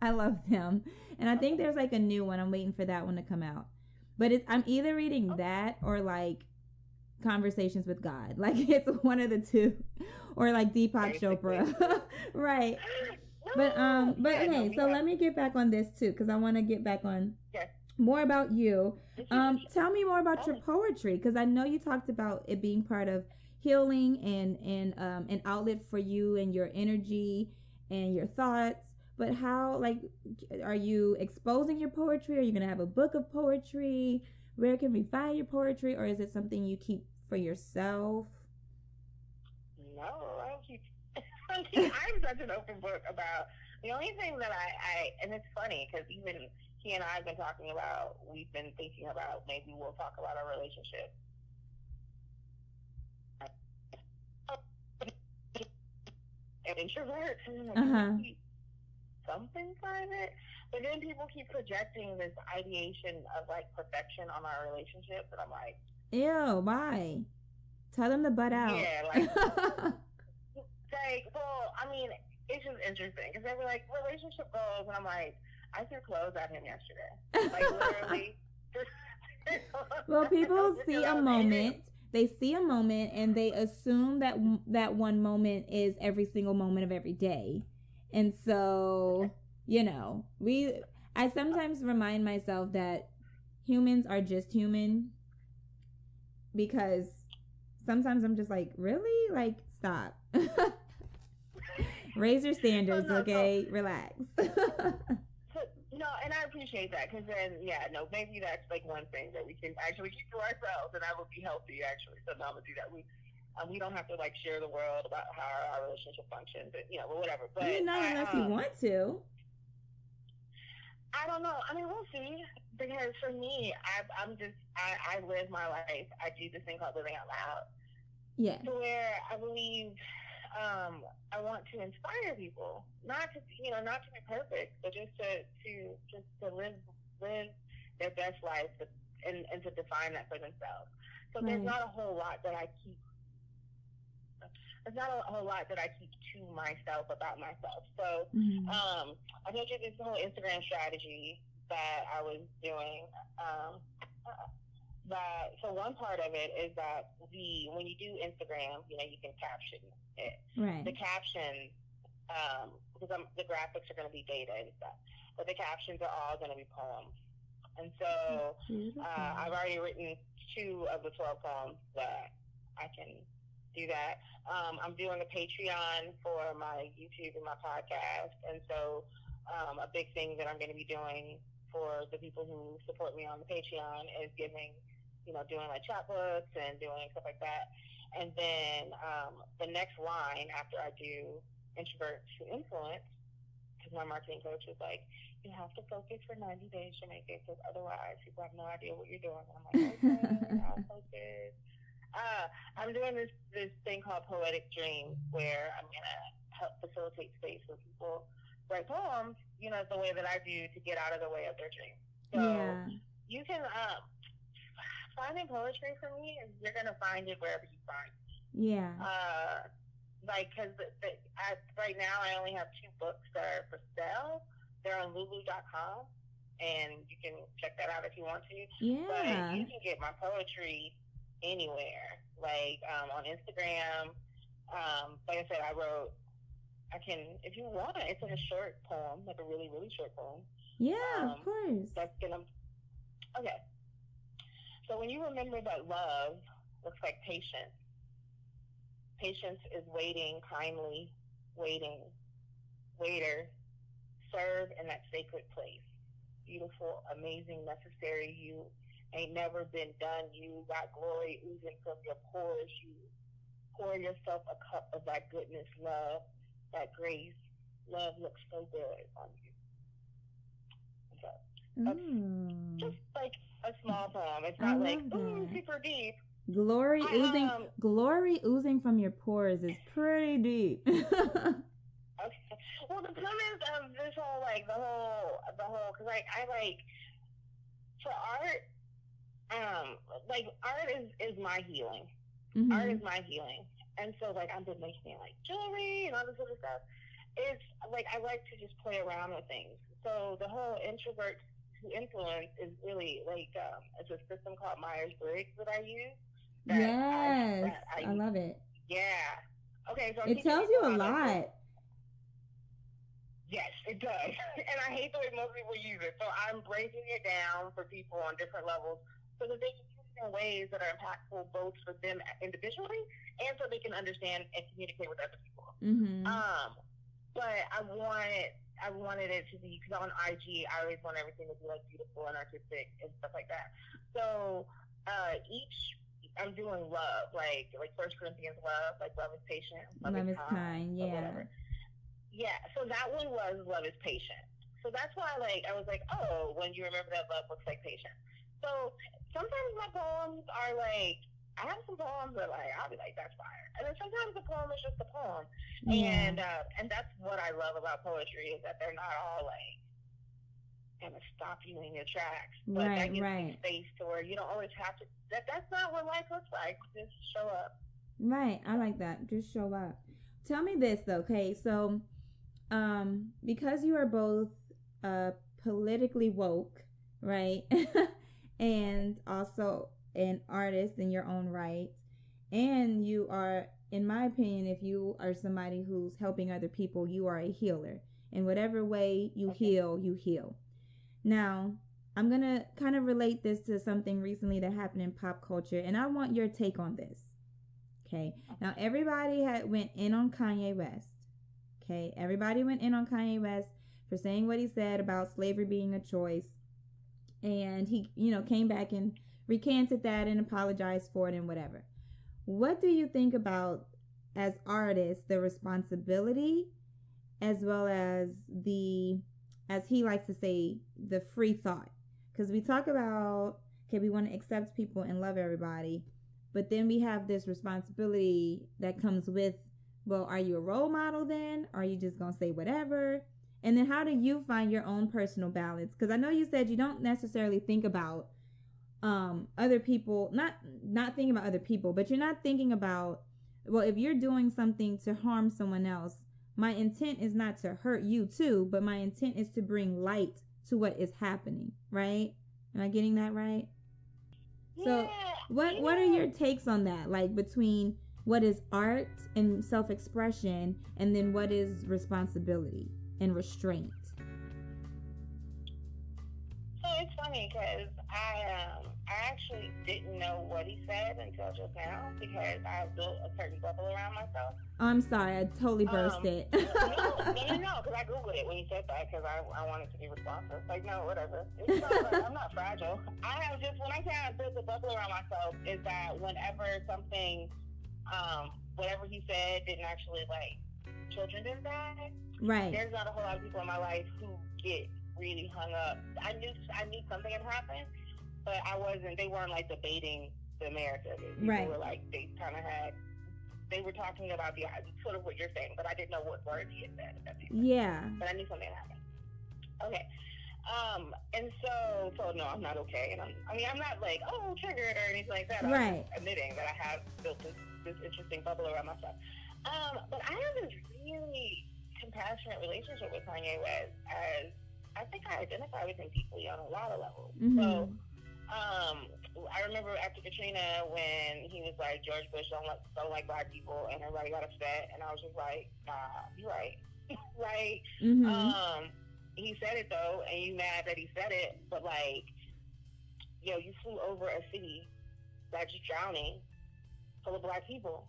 I love them. And I think there's like a new one. I'm waiting for that one to come out. But I'm either reading that or like Conversations with God. Like it's one of the two. Or like Deepak Chopra. Right. But okay, so let me get back on this too, because I want to get back on more about you. Tell me more about your poetry, because I know you talked about it being part of healing and an outlet for you and your energy and your thoughts. But how, like, are you exposing your poetry? Are you going to have a book of poetry? Where can we find your poetry? Or is it something you keep for yourself? No, I don't keep. I'm such an open book about the only thing that I and it's funny because even he and I have been talking about, we've been thinking about maybe we'll talk about our relationship. An introvert, something private, but then people keep projecting this ideation of like perfection on our relationship, and I'm like, ew, why? Tell them to butt out. Yeah, like, well, I mean, it's just interesting because they were like relationship goals, and I'm like, I threw clothes at him yesterday, like literally. Well, people see a moment. They see a moment and they assume that that one moment is every single moment of every day. And so, you know, I sometimes remind myself that humans are just human, because sometimes I'm just like, really? Like, stop. Raise your standards, okay? Relax. No, and I appreciate that, because then, maybe that's like one thing that we can actually keep to ourselves, and that would be healthy, actually. So now I'm gonna do that. We don't have to like share the world about how our relationship functions, but whatever. But unless you want to. I don't know. I mean, we'll see. Because for me, I live my life. I do this thing called living out loud. Yeah. To where I believe I want to inspire people, not to be perfect, but just to live their best life and to define that for themselves. So right. There's not a whole lot that I keep. There's not a whole lot that I keep to myself about myself. So I told you this whole Instagram strategy that I was doing. So one part of it is that when you do Instagram, you can caption it. Right. The caption, because the graphics are going to be data and stuff, but the captions are all going to be poems. And so I've already written 2 of the 12 poems that I can do that. I'm doing a Patreon for my YouTube and my podcast, and so a big thing that I'm going to be doing for the people who support me on the Patreon is giving, doing like chapbooks and doing stuff like that. And then the next line after I do Introvert to Influence, because my marketing coach was like, you have to focus for 90 days, Shamaka, because otherwise people have no idea what you're doing. And I'm like, okay, I'll focus. I'm doing this thing called Poetic Dreams, where I'm going to help facilitate space for people write poems, the way that I do, to get out of the way of their dreams. So you can, finding poetry for me is you're going to find it wherever you find it. Yeah. Because right now I only have 2 books that are for sale. They're on lulu.com, and you can check that out if you want to. Yeah. But you can get my poetry anywhere, like on Instagram. Like I said, I can, if you want, it's like a short poem, like a really, really short poem. Yeah, of course. Okay. So when you remember that love looks like patience. Patience is waiting, kindly waiting. Waiter, serve in that sacred place. Beautiful, amazing, necessary you. Ain't never been done. You got glory oozing from your pores. You pour yourself a cup of that goodness, love, that grace. Love looks so good on you. So that's just like a small poem. It's not like super deep. Glory oozing from your pores is pretty deep. Okay. Well, the premise of this whole because I like for art. Art is my healing. Mm-hmm. Art is my healing. And so I've been making like jewelry and all this other stuff. it's like I like to just play around with things. So the whole introvert to influence is really like it's a system called Myers-Briggs that I use. I love it. Yeah. Okay, so it tells you a lot. Yes, it does. And I hate the way most people use it. So I'm breaking it down for people on different levels so that they can use it in ways that are impactful both for them individually and so they can understand and communicate with other people. Mm-hmm. But I wanted it to be, because on IG, I always want everything to be like beautiful and artistic and stuff like that. So I'm doing love, like 1 Corinthians love, like love is patient, love is kind, yeah. Whatever. Yeah, so that one was love is patient. So that's why I was like, oh, when you remember that love looks like patience. So sometimes my poems are like, I have some poems that I'll be like, that's fire. And then sometimes the poem is just a poem. Yeah. And that's what I love about poetry is that they're not all like going to stop you in your tracks. But that gives you space to where you don't always have to, that's not what life looks like. Just show up. Right. I like that. Just show up. Tell me this though, okay? So, because you are both politically woke, right? And also an artist in your own right, and you are, in my opinion, if you are somebody who's helping other people, you are a healer. In whatever way you heal, you heal. Now, I'm going to kind of relate this to something recently that happened in pop culture, and I want your take on this. Okay. Now, everybody went in on Kanye West. Okay. Everybody went in on Kanye West for saying what he said about slavery being a choice. And he, came back and recanted that and apologized for it and whatever. What do you think about, as artists, the responsibility as well as the, as he likes to say, the free thought? Because we talk about, okay, we want to accept people and love everybody. But then we have this responsibility that comes with, well, are you a role model then? Are you just going to say whatever? And then how do you find your own personal balance? Because I know you said you don't necessarily think about other people, not thinking about other people, but you're not thinking about, well, if you're doing something to harm someone else, my intent is not to hurt you too, but my intent is to bring light to what is happening, right? Am I getting that right? So what are your takes on that? Like between what is art and self-expression and then what is responsibility and restraint? So it's funny because I actually didn't know what he said until just now because I built a certain bubble around myself. Oh, I'm sorry, I totally burst it. No, because I Googled it when he said that because I wanted to be responsive. Like, no, whatever. It's not, I'm not fragile. I have just, when I say I built a bubble around myself, is that whenever something, whatever he said didn't actually, children didn't die. Right. There's not a whole lot of people in my life who get really hung up. I knew something had happened, but they weren't debating the merits of it. People were they were talking about the sort of what you're saying, but I didn't know what words he had said. If that makes sense. Yeah. But I knew something had happened. Okay. And so no, I'm not okay. And I'm not triggered or anything like that. Right. I'm admitting that I have built this interesting bubble around myself. But I have this really compassionate relationship with Kanye West, as I think I identify with him deeply on a lot of levels. Mm-hmm. So, I remember after Katrina when he was like, George Bush don't like black people, and everybody got upset, and I was just like, nah, you're right. Mm-hmm. He said it though, and you mad that he said it, but you flew over a city that's drowning full of black people.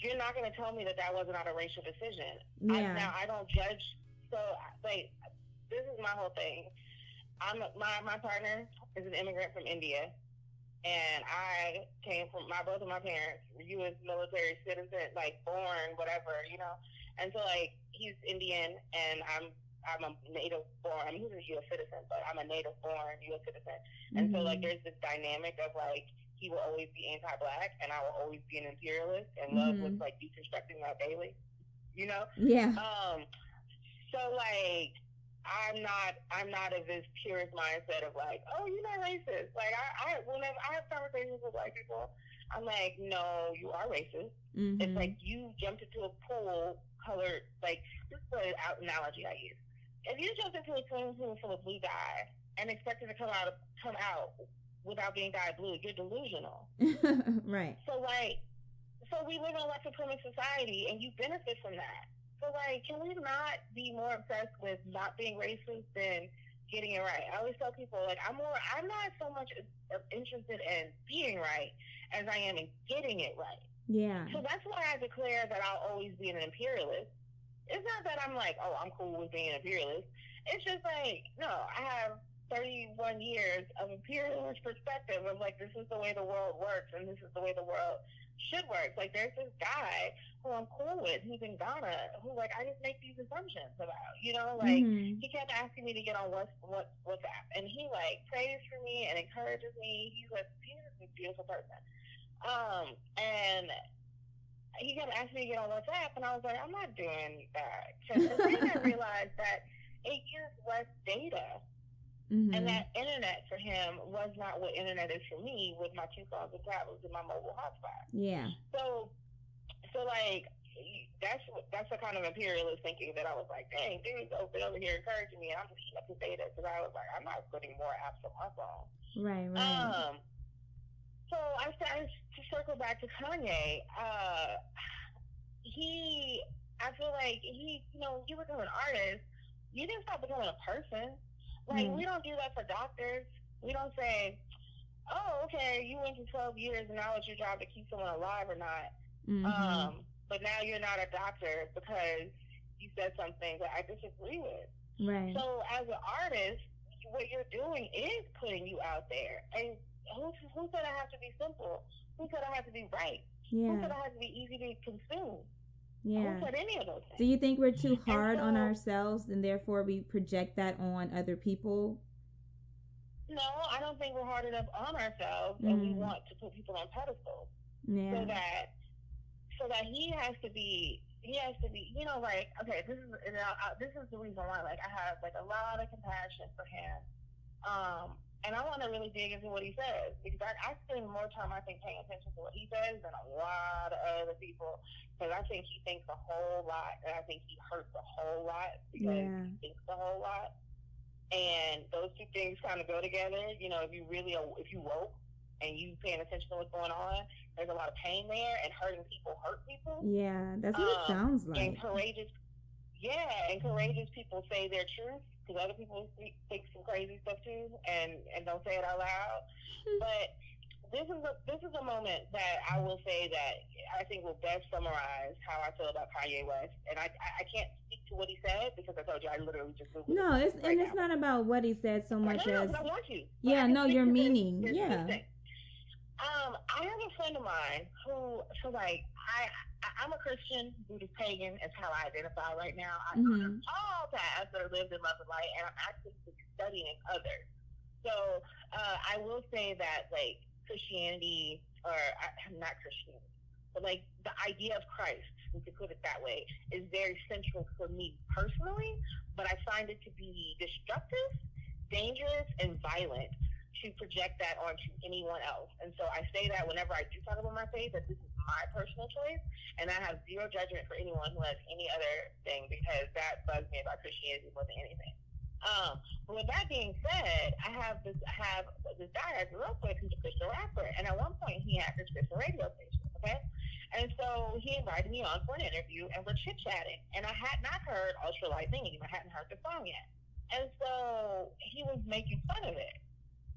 You're not going to tell me that wasn't not a racial decision. Yeah. I don't judge. So, this is my whole thing. My partner is an immigrant from India, and I came from, both of my parents were U.S. military citizen, born, whatever, And so, he's Indian, and I'm a native born. He's a U.S. citizen, but I'm a native born U.S. citizen. And so, there's this dynamic of, he will always be anti-black, and I will always be an imperialist, and love was deconstructing that daily, Yeah. So I'm not of this purist mindset of oh, you're not racist. I have conversations with black people. I'm like, no, you are racist. Mm-hmm. It's like you jumped into a pool colored, like, this is the analogy I use. If you jumped into a swimming pool full of blue dye and expected to come out without being dyed blue, you're delusional. Right. So we live in a white supremacist society, and you benefit from that. So, like, can we not be more obsessed with not being racist than getting it right? I always tell people, like, I'm not so much interested in being right as I am in getting it right. Yeah. So that's why I declare that I'll always be an imperialist. It's not that I'm like, oh, I'm cool with being an imperialist. It's just like, no, I have 31 years of imperialist perspective of, like, this is the way the world works and this is the way the world should work. Like, there's this guy who I'm cool with who's in Ghana who, like, I just make these assumptions about, you know, like, he kept asking me to get on WhatsApp, and he, like, prays for me and encourages me. He's a beautiful person. And he kept asking me to get on WhatsApp, and I was like, I'm not doing that. Because then I realized that it used less data. Mm-hmm. And that internet for him was not what internet is for me with my 2 phones and tablets and my mobile hotspot. Yeah. So like, that's the kind of imperialist thinking that I was like, dang, dude's over here encouraging me, and I'm just eating up his data, because I was like, I'm not putting more apps on my phone. Right. So I started to circle back to Kanye. I feel like you become an artist, you didn't stop becoming a person. Like, we don't do that for doctors. We don't say, oh, okay, you went to 12 years and now it's your job to keep someone alive or not. Mm-hmm. But now you're not a doctor because you said something that I disagree with. Right. So as an artist, what you're doing is putting you out there. And who said I have to be simple? Who said I have to be right? Yeah. Who said I have to be easy to consume? Yeah. Who said any of those things? Do you think we're too hard on ourselves and therefore we project that on other people? No, I don't think we're hard enough on ourselves, and we want to put people on pedestals. Yeah. So that he has to be, you know, like, okay, this is the reason why, like, I have, like, a lot of compassion for him. And I want to really dig into what he says, because I spend more time, I think, paying attention to what he says than a lot of other people, because I think he thinks a whole lot, and I think he hurts a whole lot because he thinks a whole lot. And those two things kind of go together. You know, if you woke and you paying attention to what's going on, there's a lot of pain there, and hurting people hurt people. Yeah, that's what it sounds like. And courageous people say their truth, because other people think some crazy stuff too, and don't say it out loud. But this is a moment that I will say that I think will best summarize how I feel about Kanye West. And I can't speak to what he said, because I told you I literally just Googled it. It's not about what he said so much as. I want you. Yeah, no, your meaning. Yeah. I have a friend of mine who, I'm a Christian, Buddhist pagan is how I identify right now. I honor all paths that are lived in love and light, and I'm actively studying others. So I will say that, like, Christianity, not Christianity, but, like, the idea of Christ, we could put it that way, is very central for me personally, but I find it to be destructive, dangerous, and violent to project that onto anyone else. And so I say that whenever I do talk about my faith, that this is my personal choice, and I have zero judgment for anyone who has any other thing, because that bugs me about Christianity more than anything. But with that being said, I have this guy I grew up with who's a Christian rapper, and at one point he had this Christian radio station, okay? And so he invited me on for an interview, and we're chit-chatting, and I had not heard Ultralight Theme. I hadn't heard the song yet. And so he was making fun of it.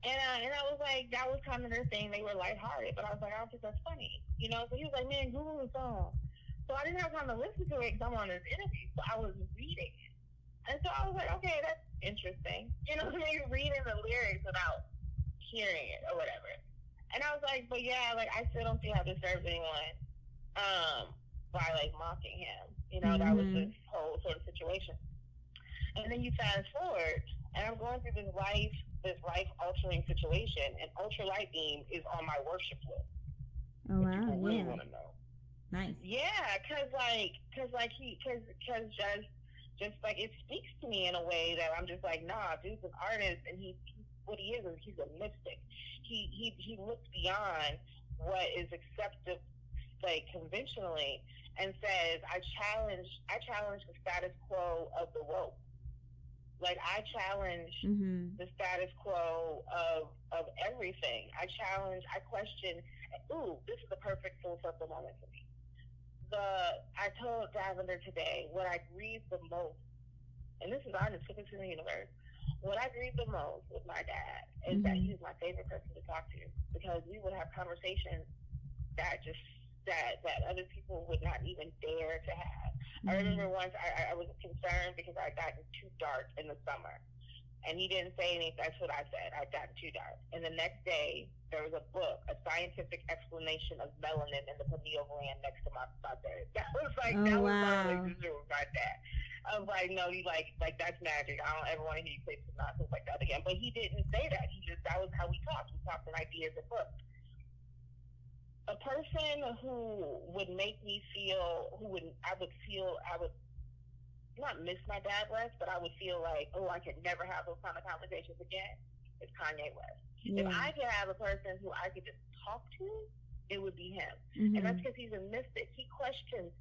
And I was like, that was kind of their thing. They were lighthearted, but I was like, I don't think that's funny, you know? So he was like, man, Google the song. So I didn't have time to listen to it because I'm on this interview, so I was reading it. And so I was like, okay, that's interesting. You know, maybe reading the lyrics without hearing it or whatever. And I was like, but yeah, like, I still don't see how this serves anyone by, like, mocking him. You know, that was this whole sort of situation. And then you fast forward, and I'm going through this life-altering situation, and Ultralight Beam is on my worship list. Oh, wow, people really want to know. Nice. Yeah, because just like it speaks to me in a way that I'm just like, nah, dude's an artist, and he's what he is he's a mystic. He looks beyond what is accepted, like, conventionally, and says, I challenge the status quo of the woke. Like, I challenge the status quo of everything. I question, ooh, this is the perfect full circle moment for me. I told Davender today, what I grieve the most, and this is honest, put this in the universe, what I grieve the most with my dad is that he was my favorite person to talk to, because we would have conversations that other people would not even dare to have. I remember once I was concerned because I got too dark in the summer, and he didn't say anything. That's what I said. I'd gotten too dark. And the next day, there was a book, a scientific explanation of melanin in the pineal gland next to my bed. That was like, that was my relationship with my dad. I was like, no, you like that's magic. I don't ever want to hear you say some nonsense like that again. But he didn't say that. That was how we talked. We talked in ideas and books. A person who would make me feel, I would not miss my dad less, but I would feel like, oh, I could never have those kind of conversations again, is Kanye West. Yeah. If I could have a person who I could just talk to, it would be him. And that's because he's a mystic. He questions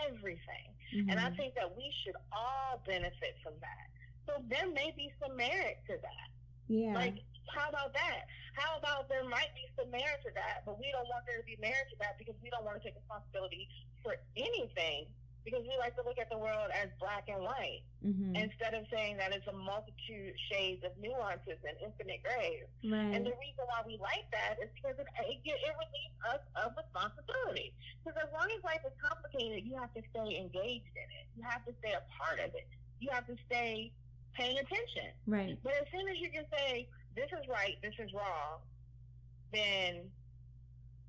everything. And I think that we should all benefit from that. So there may be some merit to that. Yeah. Like, how about that? How about there might be some merit to that, but we don't want there to be merit to that because we don't want to take responsibility for anything, because we like to look at the world as black and white instead of saying that it's a multitude shades of nuances and infinite grays. Right. And the reason why we like that is because it relieves us of responsibility. Because as long as life is complicated, you have to stay engaged in it. You have to stay a part of it. You have to stay paying attention. Right. But as soon as you can say, this is right, this is wrong, then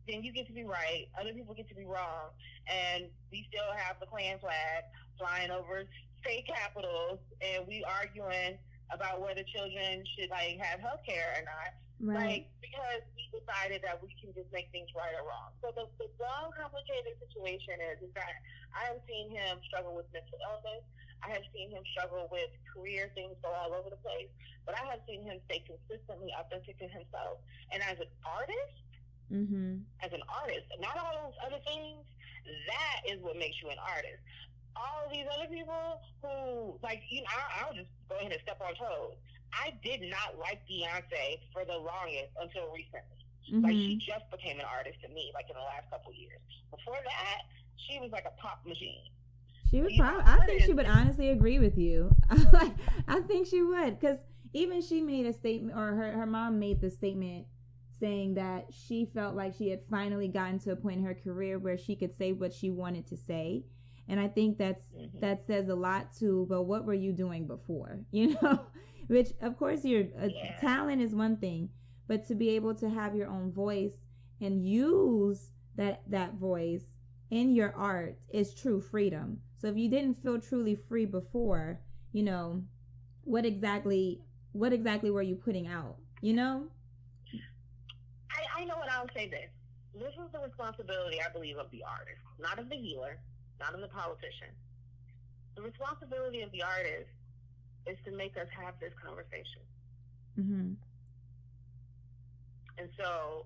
you get to be right, other people get to be wrong, and we still have the Klan flag flying over state capitals, and we arguing about whether children should have health care or not. Right. Because we decided that we can just make things right or wrong. So the long, complicated situation is that I have seen him struggle with mental illness. I have seen him struggle with career things, go all over the place. But I have seen him stay consistently authentic to himself. And as an artist, not all those other things, that is what makes you an artist. All of these other people who, I'll just go ahead and step on toes. I did not like Beyonce for the longest until recently. Like, she just became an artist to me, in the last couple of years. Before that, she was like a pop machine. She would I think she would honestly agree with you. I think she would, because even she made a statement, or her mom made the statement saying that she felt like she had finally gotten to a point in her career where she could say what she wanted to say. And I think that says a lot too. But what were you doing before? Which, of course, your talent is one thing, but to be able to have your own voice and use that voice in your art is true freedom. So if you didn't feel truly free before, what exactly were you putting out? I know what I'll say this. This is the responsibility, I believe, of the artist, not of the healer, not of the politician. The responsibility of the artist is to make us have this conversation. And so,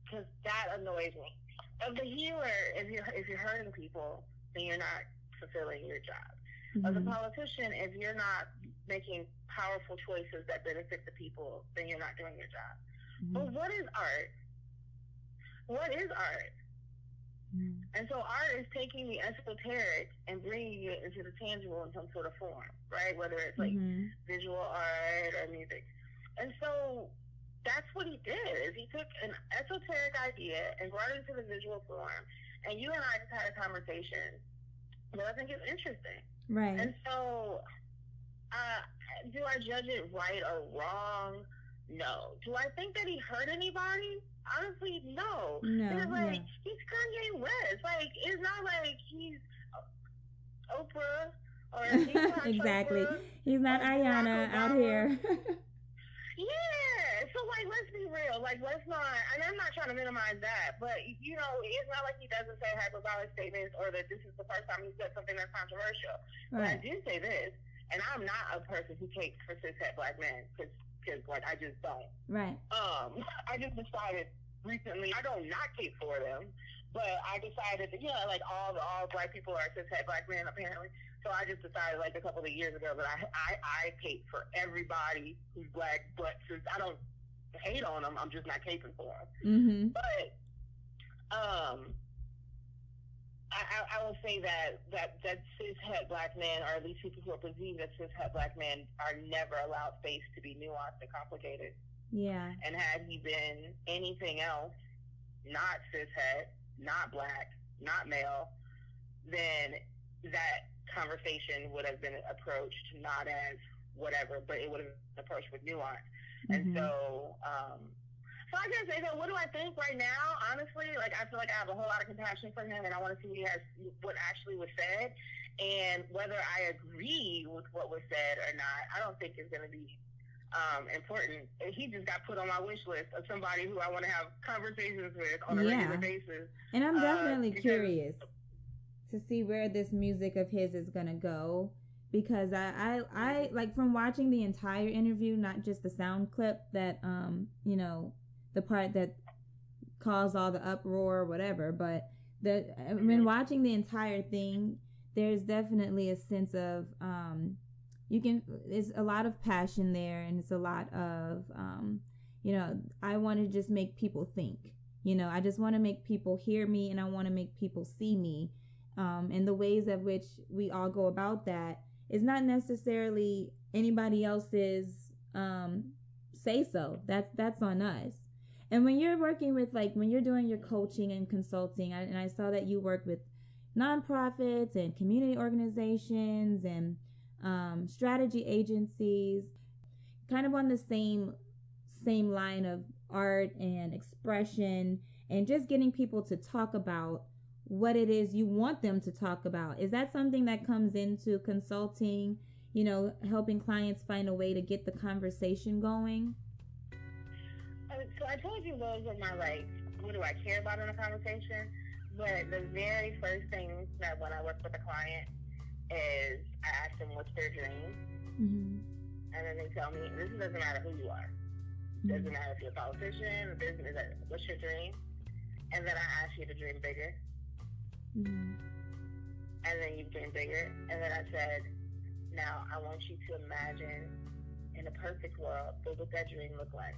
because that annoys me. Of the healer, if you're hurting people, then you're not fulfilling your job. Of the politician, if you're not making powerful choices that benefit the people, then you're not doing your job. But what is art? What is art? And so art is taking the esoteric and bringing it into the tangible in some sort of form, right? Whether it's visual art or music. And so that's what he did, is he took an esoteric idea and brought it into the visual form. And you and I just had a conversation that I think is interesting. Right. And so do I judge it right or wrong? No. Do I think that he hurt anybody? Honestly, no. Because, he's Kanye West. It's not like he's Oprah or he's not exactly. Oprah, he's not Ayana out here. Yeah. So, let's be real. Let's not, and I'm not trying to minimize that, but, it's not like he doesn't say hyperbolic statements or that this is the first time he said something that's controversial. Right. But I do say this, and I'm not a person who takes for cishet black men, because I just don't. Right. I just decided recently, I don't not cape for them, but I decided that, like all black people are cishet black men apparently. So I just decided like a couple of years ago that I cape for everybody who's black, but since I don't hate on them, I'm just not caping for them. Mm-hmm. But I will say that cishet black men, or at least people who are perceived as cishet black men, are never allowed space to be nuanced and complicated. Yeah. And had he been anything else, not cishet, not black, not male, then that conversation would have been approached not as whatever, but it would have been approached with nuance. Mm-hmm. And so I can say that, what do I think right now? Honestly, like, I feel like I have a whole lot of compassion for him, and I want to see what actually was said, and whether I agree with what was said or not, I don't think is going to be important. He just got put on my wish list of somebody who I want to have conversations with on a regular basis. And I'm definitely curious to see where this music of his is going to go, because I like, from watching the entire interview, not just the sound clip that, the part that caused all the uproar or whatever, but when watching the entire thing, there's definitely a sense of, there's a lot of passion there, and it's a lot of, I want to just make people think, I just want to make people hear me, and I want to make people see me. And the ways of which we all go about that is not necessarily anybody else's say so. That's on us. And when you're working with, like, when you're doing your coaching and consulting, and I saw that you work with nonprofits and community organizations and strategy agencies, kind of on the same line of art and expression, and just getting people to talk about what it is you want them to talk about. Is that something that comes into consulting, helping clients find a way to get the conversation going? So I told you those are my, like, what do I care about in a conversation? But the very first thing that when I work with a client is I ask them what's their dream. Mm-hmm. And then they tell me, this doesn't matter who you are. It doesn't matter if you're a politician, what's your dream? And then I ask you to dream bigger. Mm-hmm. And then you dream bigger. And then I said, now I want you to imagine, in a perfect world, what would that dream look like?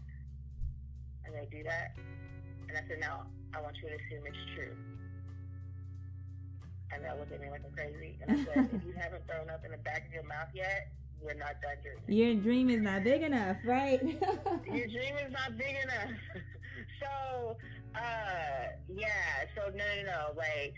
And they do that. And I said, now I want you to assume it's true. And they looked at me like I'm crazy. And I said, if you haven't thrown up in the back of your mouth yet, we're not done dreaming. Your dream is not big enough, right? Your dream is not big enough. So, so no. Like,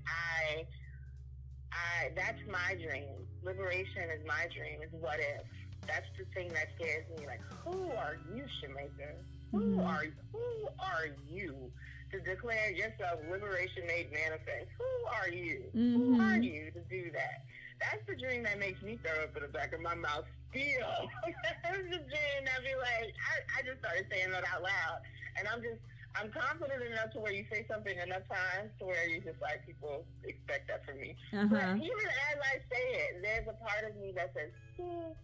that's my dream. Liberation is my dream, is what if. That's the thing that scares me. Like, who are you, Shamaka? Who are you to declare yourself liberation made manifest? Who are you? Mm-hmm. Who are you to do that? That's the dream that makes me throw up in the back of my mouth still. That's the dream that be like, I just started saying that out loud. And I'm confident enough to where you say something enough times to where you just like, people expect that from me. Uh-huh. But even as I say it, there's a part of me that says, who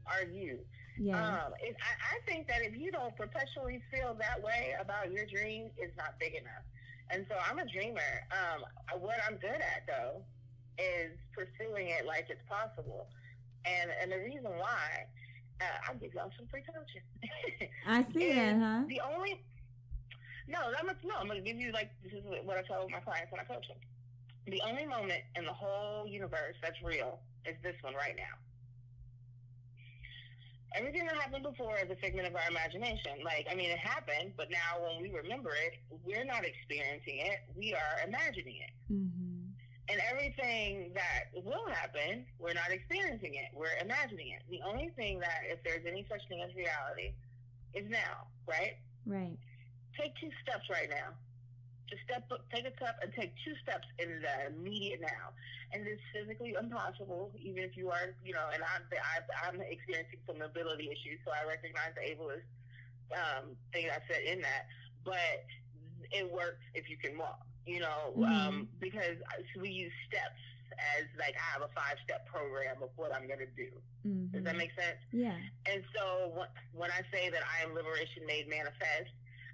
are you? Yeah. I think that if you don't perpetually feel that way about your dream, it's not big enough. And so I'm a dreamer. What I'm good at, though, is pursuing it like it's possible. And the reason why, I'll give y'all some free coaching. I see that, huh? I'm going to give you, like, this is what I tell my clients when I coach them. The only moment in the whole universe that's real is this one right now. Everything that happened before is a figment of our imagination. Like, I mean, it happened, but now when we remember it, we're not experiencing it. We are imagining it. Mm-hmm. And everything that will happen, we're not experiencing it. We're imagining it. The only thing that, if there's any such thing as reality, is now, right? Right. Take 2 steps right now. Just take a cup and take 2 steps in the immediate now. And it's physically impossible, even if you are, and I'm experiencing some mobility issues, so I recognize the ableist thing I said in that. But it works if you can walk, because we use steps as, like, I have a 5-step program of what I'm going to do. Mm-hmm. Does that make sense? Yeah. And so when I say that I am liberation made manifest,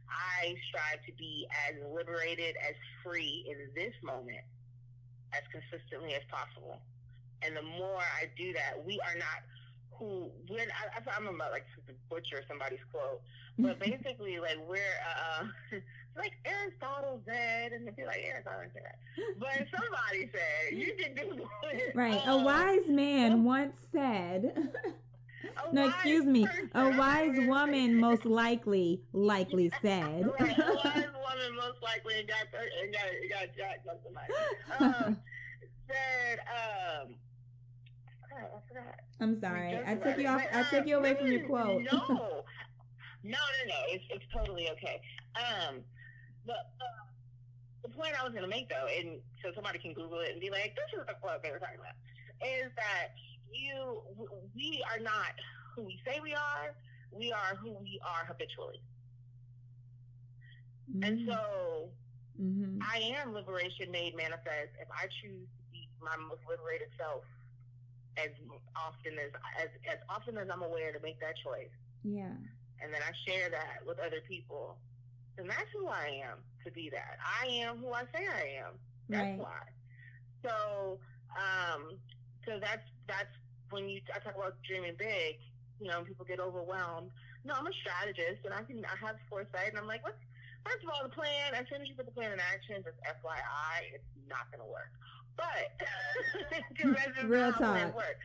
I strive to be as liberated, as free in this moment as consistently as possible. And the more I do that, we are not who when I'm about like to butcher somebody's quote, but basically like we're like Aristotle said, and if you're like Aristotle said that, but somebody said you can do it. Right, a wise man once said. No, excuse me. A wise woman most likely said. Right, a wise woman most likely and got jacked up tonight. Said I forgot. I'm sorry. I took you off. I took you away from your quote. No. It's totally okay. The point I was going to make though, and so somebody can Google it and be like, "This is the quote they were talking about," is that we are not who we say we are. We are who we are habitually. Mm-hmm. And so I am liberation made manifest if I choose to be my most liberated self as often as I'm aware to make that choice. Yeah. And then I share that with other people. And that's who I am to be that. I am who I say I am. That's why. So, so that's when I talk about dreaming big, you know, people get overwhelmed. No, I'm a strategist and I have foresight and I'm like, first of all, the plan, as soon as you put the plan in action, just FYI, it's not going to work. But, because that's just real not talk. how it works.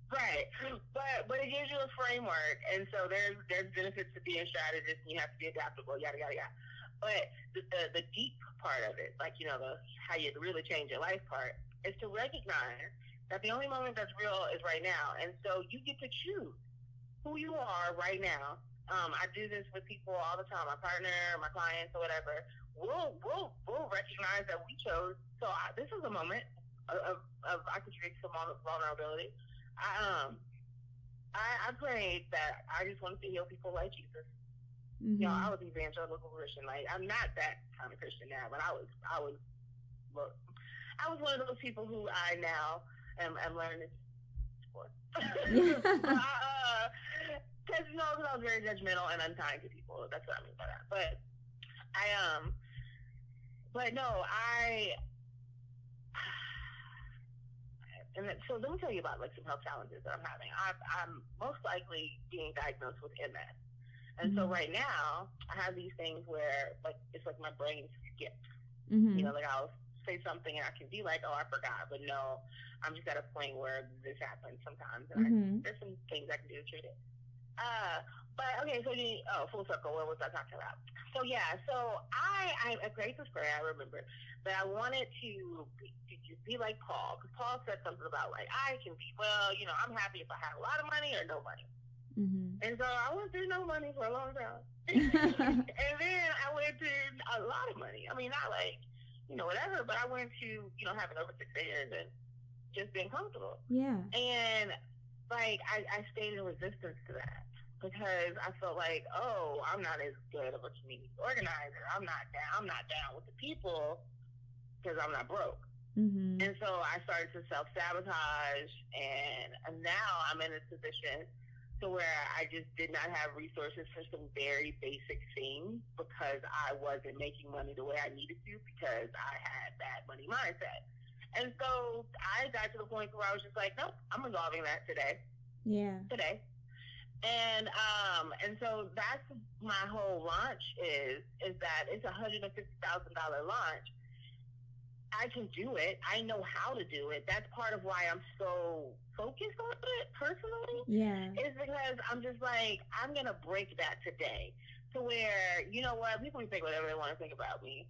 Right. But it gives you a framework. And so there's benefits to being a strategist and you have to be adaptable, yada, yada, yada. But the deep part of it, like, you know, how you really change your life part, is to recognize that the only moment that's real is right now. And so you get to choose who you are right now. I do this with people all the time, my partner, my clients, or whatever. We'll recognize that we chose. So this is a moment of I could create some vulnerability. I prayed that I just wanted to heal people like Jesus. Mm-hmm. You know, I was evangelical Christian. Like, I'm not that kind of Christian now, but I was one of those people who I now am learning for. Because you know, I was very judgmental and unkind to people. That's what I mean by that. But so let me tell you about like some health challenges that I'm having. I'm most likely being diagnosed with MS, and so right now I have these things where like it's like my brain skips. You know, like I'll say something and I can be like, oh, I forgot, but no, I'm just at a point where this happens sometimes, and there's some things I can do to treat it. But okay, so full circle. What was I talking about? So yeah, so I prayed this prayer. I remember that I wanted to be like Paul, because Paul said something about like I can be you know, I'm happy if I have a lot of money or no money. And so I went through no money for a long time, and then I went to a lot of money. I mean, not like, you know, whatever, but I went to, you know, having over 6 figures and just being comfortable. Yeah. And like I stayed in resistance to that. Because I felt like, oh, I'm not as good of a community organizer. I'm not down with the people because I'm not broke. And so I started to self-sabotage, and now I'm in a position to where I just did not have resources for some very basic things because I wasn't making money the way I needed to because I had bad money mindset. And so I got to the point where I was just like, nope, I'm resolving that today. Yeah. Today. And so that's my whole launch is that it's $150,000 launch. I can do it. I know how to do it. That's part of why I'm so focused on it personally. Yeah. Is because I'm just like, I'm going to break that today to where, you know what, people can think whatever they want to think about me.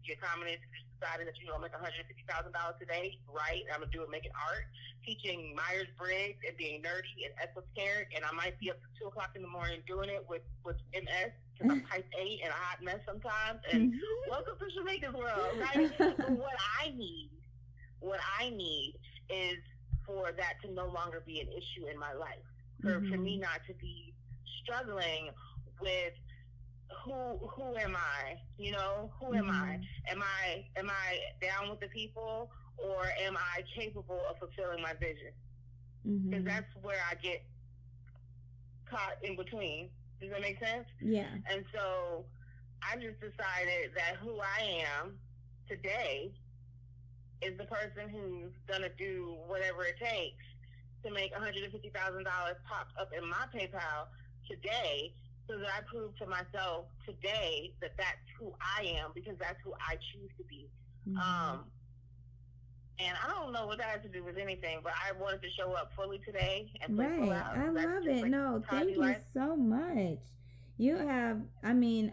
Your comments decided that you're going to make $150,000 today, right? I'm going to do it making art, teaching Myers-Briggs and being nerdy and esoteric, and I might be up to 2 o'clock in the morning doing it with MS because I'm type A and a hot mess sometimes. And welcome to Shamaka's world, right? But what I need is for that to no longer be an issue in my life, for me not to be struggling with who am I? You know, who am I? Am I down with the people, or am I capable of fulfilling my vision? Because that's where I get caught in between. Does that make sense? Yeah. And so I just decided that who I am today is the person who's going to do whatever it takes to make $150,000 pop up in my PayPal today, so that I prove to myself today that that's who I am, because that's who I choose to be. Mm-hmm. And I don't know what that has to do with anything, but I wanted to show up fully today and play full out. I love it. Like, no, thank you so much. You have, I mean,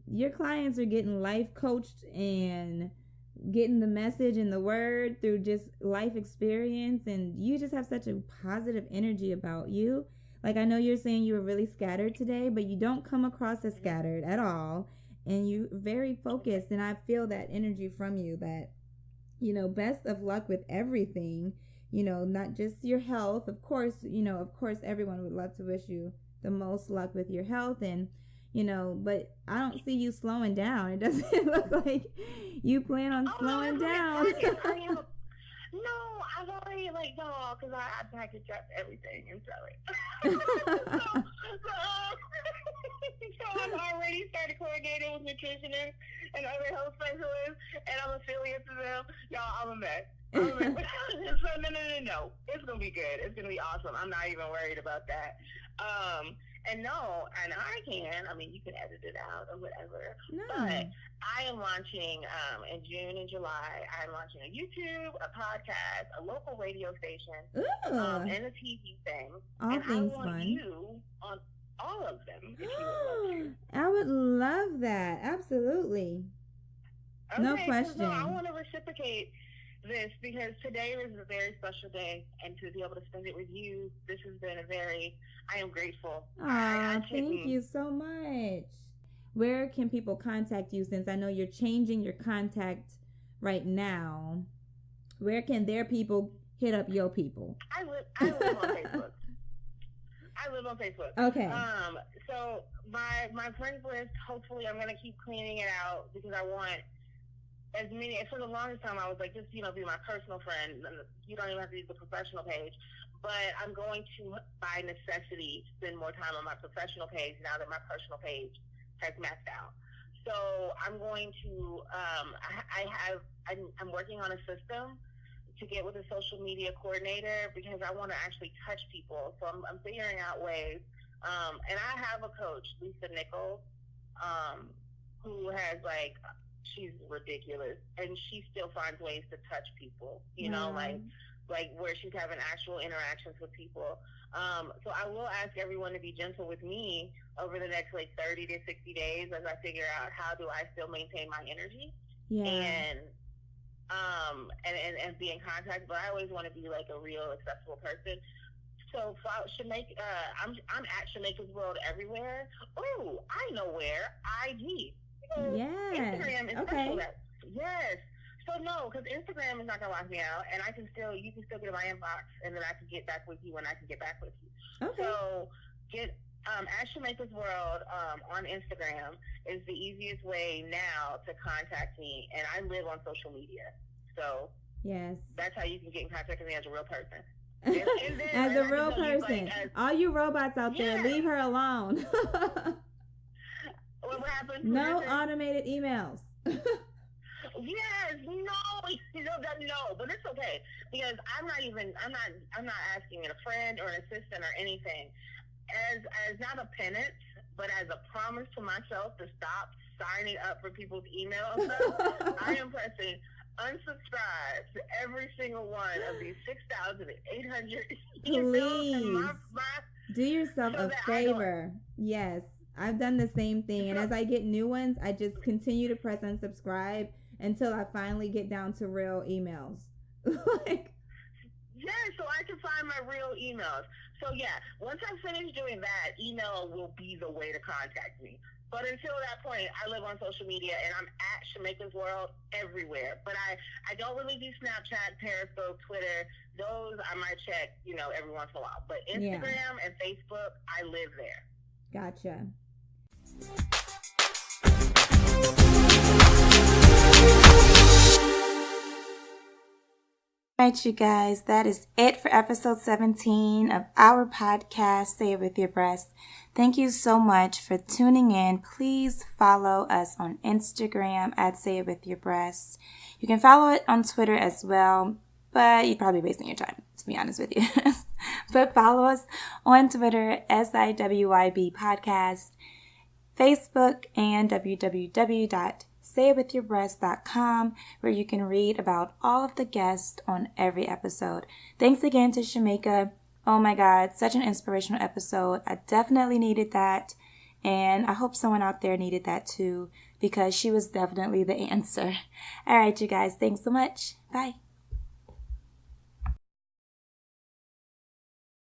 your clients are getting life coached and getting the message and the word through just life experience, and you just have such a positive energy about you. Like, I know you're saying you were really scattered today, but you don't come across as scattered at all, and you're very focused, and I feel that energy from you, that, you know, best of luck with everything, you know, not just your health. Of course, you know, of course, everyone would love to wish you the most luck with your health, and, you know, but I don't see you slowing down. It doesn't look like you plan on slowing down. No, I've already, like, no, because I package up everything and sell it. So I've already started coordinating with nutritionists and other health specialists, and I'm affiliate to them. Y'all, I'm a mess. So no. It's going to be good. It's going to be awesome. I'm not even worried about that. And no, and I can. I mean, you can edit it out or whatever. No. But I am launching in June and July. I'm launching a YouTube, a podcast, a local radio station, and a TV thing. All and things I want fun. You on all of them, if you would love to. I would love that. Absolutely. Okay, no question. So I want to reciprocate this, because today is a very special day, and to be able to spend it with you, this has been I am grateful. Thank you so much. Where can people contact you, since I know you're changing your contact right now? Where can their people hit up your people? I live on Facebook. I live on Facebook. Okay. So my friends list, hopefully I'm going to keep cleaning it out, because I want as many. For the longest time, I was like, just, be my personal friend. You don't even have to use the professional page. But I'm going to, by necessity, spend more time on my professional page now that my personal page has maxed out. So I'm going to, I'm working on a system to get with a social media coordinator, because I want to actually touch people. So I'm figuring out ways. And I have a coach, Lisa Nichols, who has, like, she's ridiculous, and she still finds ways to touch people, you know, like where she's having actual interactions with people. So I will ask everyone to be gentle with me over the next, like, 30 to 60 days, as I figure out how do I still maintain my energy and be in contact. But I always want to be, like, a real accessible person. So Shamaka, I'm at Shamaka's World everywhere. Oh, I know where. IG. Instagram is special. Yes. So no, because Instagram is not gonna lock me out, and you can still get in my inbox, and then I can get back with you when I can get back with you. Okay. So get at Shamaka's World on Instagram is the easiest way now to contact me, and I live on social media, so yes, that's how you can get in contact with me as a real person. And then, as a real person, all you robots out there, leave her alone. What happened? No automated emails. Yes, no, but it's okay, because I'm not asking a friend or an assistant or anything as not a penance, but as a promise to myself to stop signing up for people's emails. I am pressing unsubscribe to every single one of these 6,800 emails. Please do yourself a favor. Yes, I've done the same thing, and as I get new ones, I just continue to press unsubscribe until I finally get down to real emails. So I can find my real emails. So once I finish doing that, email will be the way to contact me. But until that point, I live on social media, and I'm at Shamaka's World everywhere. But I don't really do Snapchat, Periscope, Twitter. Those I might check, every once in a while. But Instagram and Facebook, I live there. Gotcha. Alright, you guys, that is it for episode 17 of our podcast, Say It With Your Breasts. Thank you so much for tuning in. Please follow us on Instagram at Say It With Your Breasts. You can follow it on Twitter as well, but you're probably wasting your time, to be honest with you. But follow us on Twitter, SIWYB Podcast, Facebook, and www.sayitwithyourbreasts.com, where you can read about all of the guests on every episode. Thanks again to Shamaka. Oh my God, such an inspirational episode. I definitely needed that, and I hope someone out there needed that too, because she was definitely the answer. All right, you guys, thanks so much. Bye.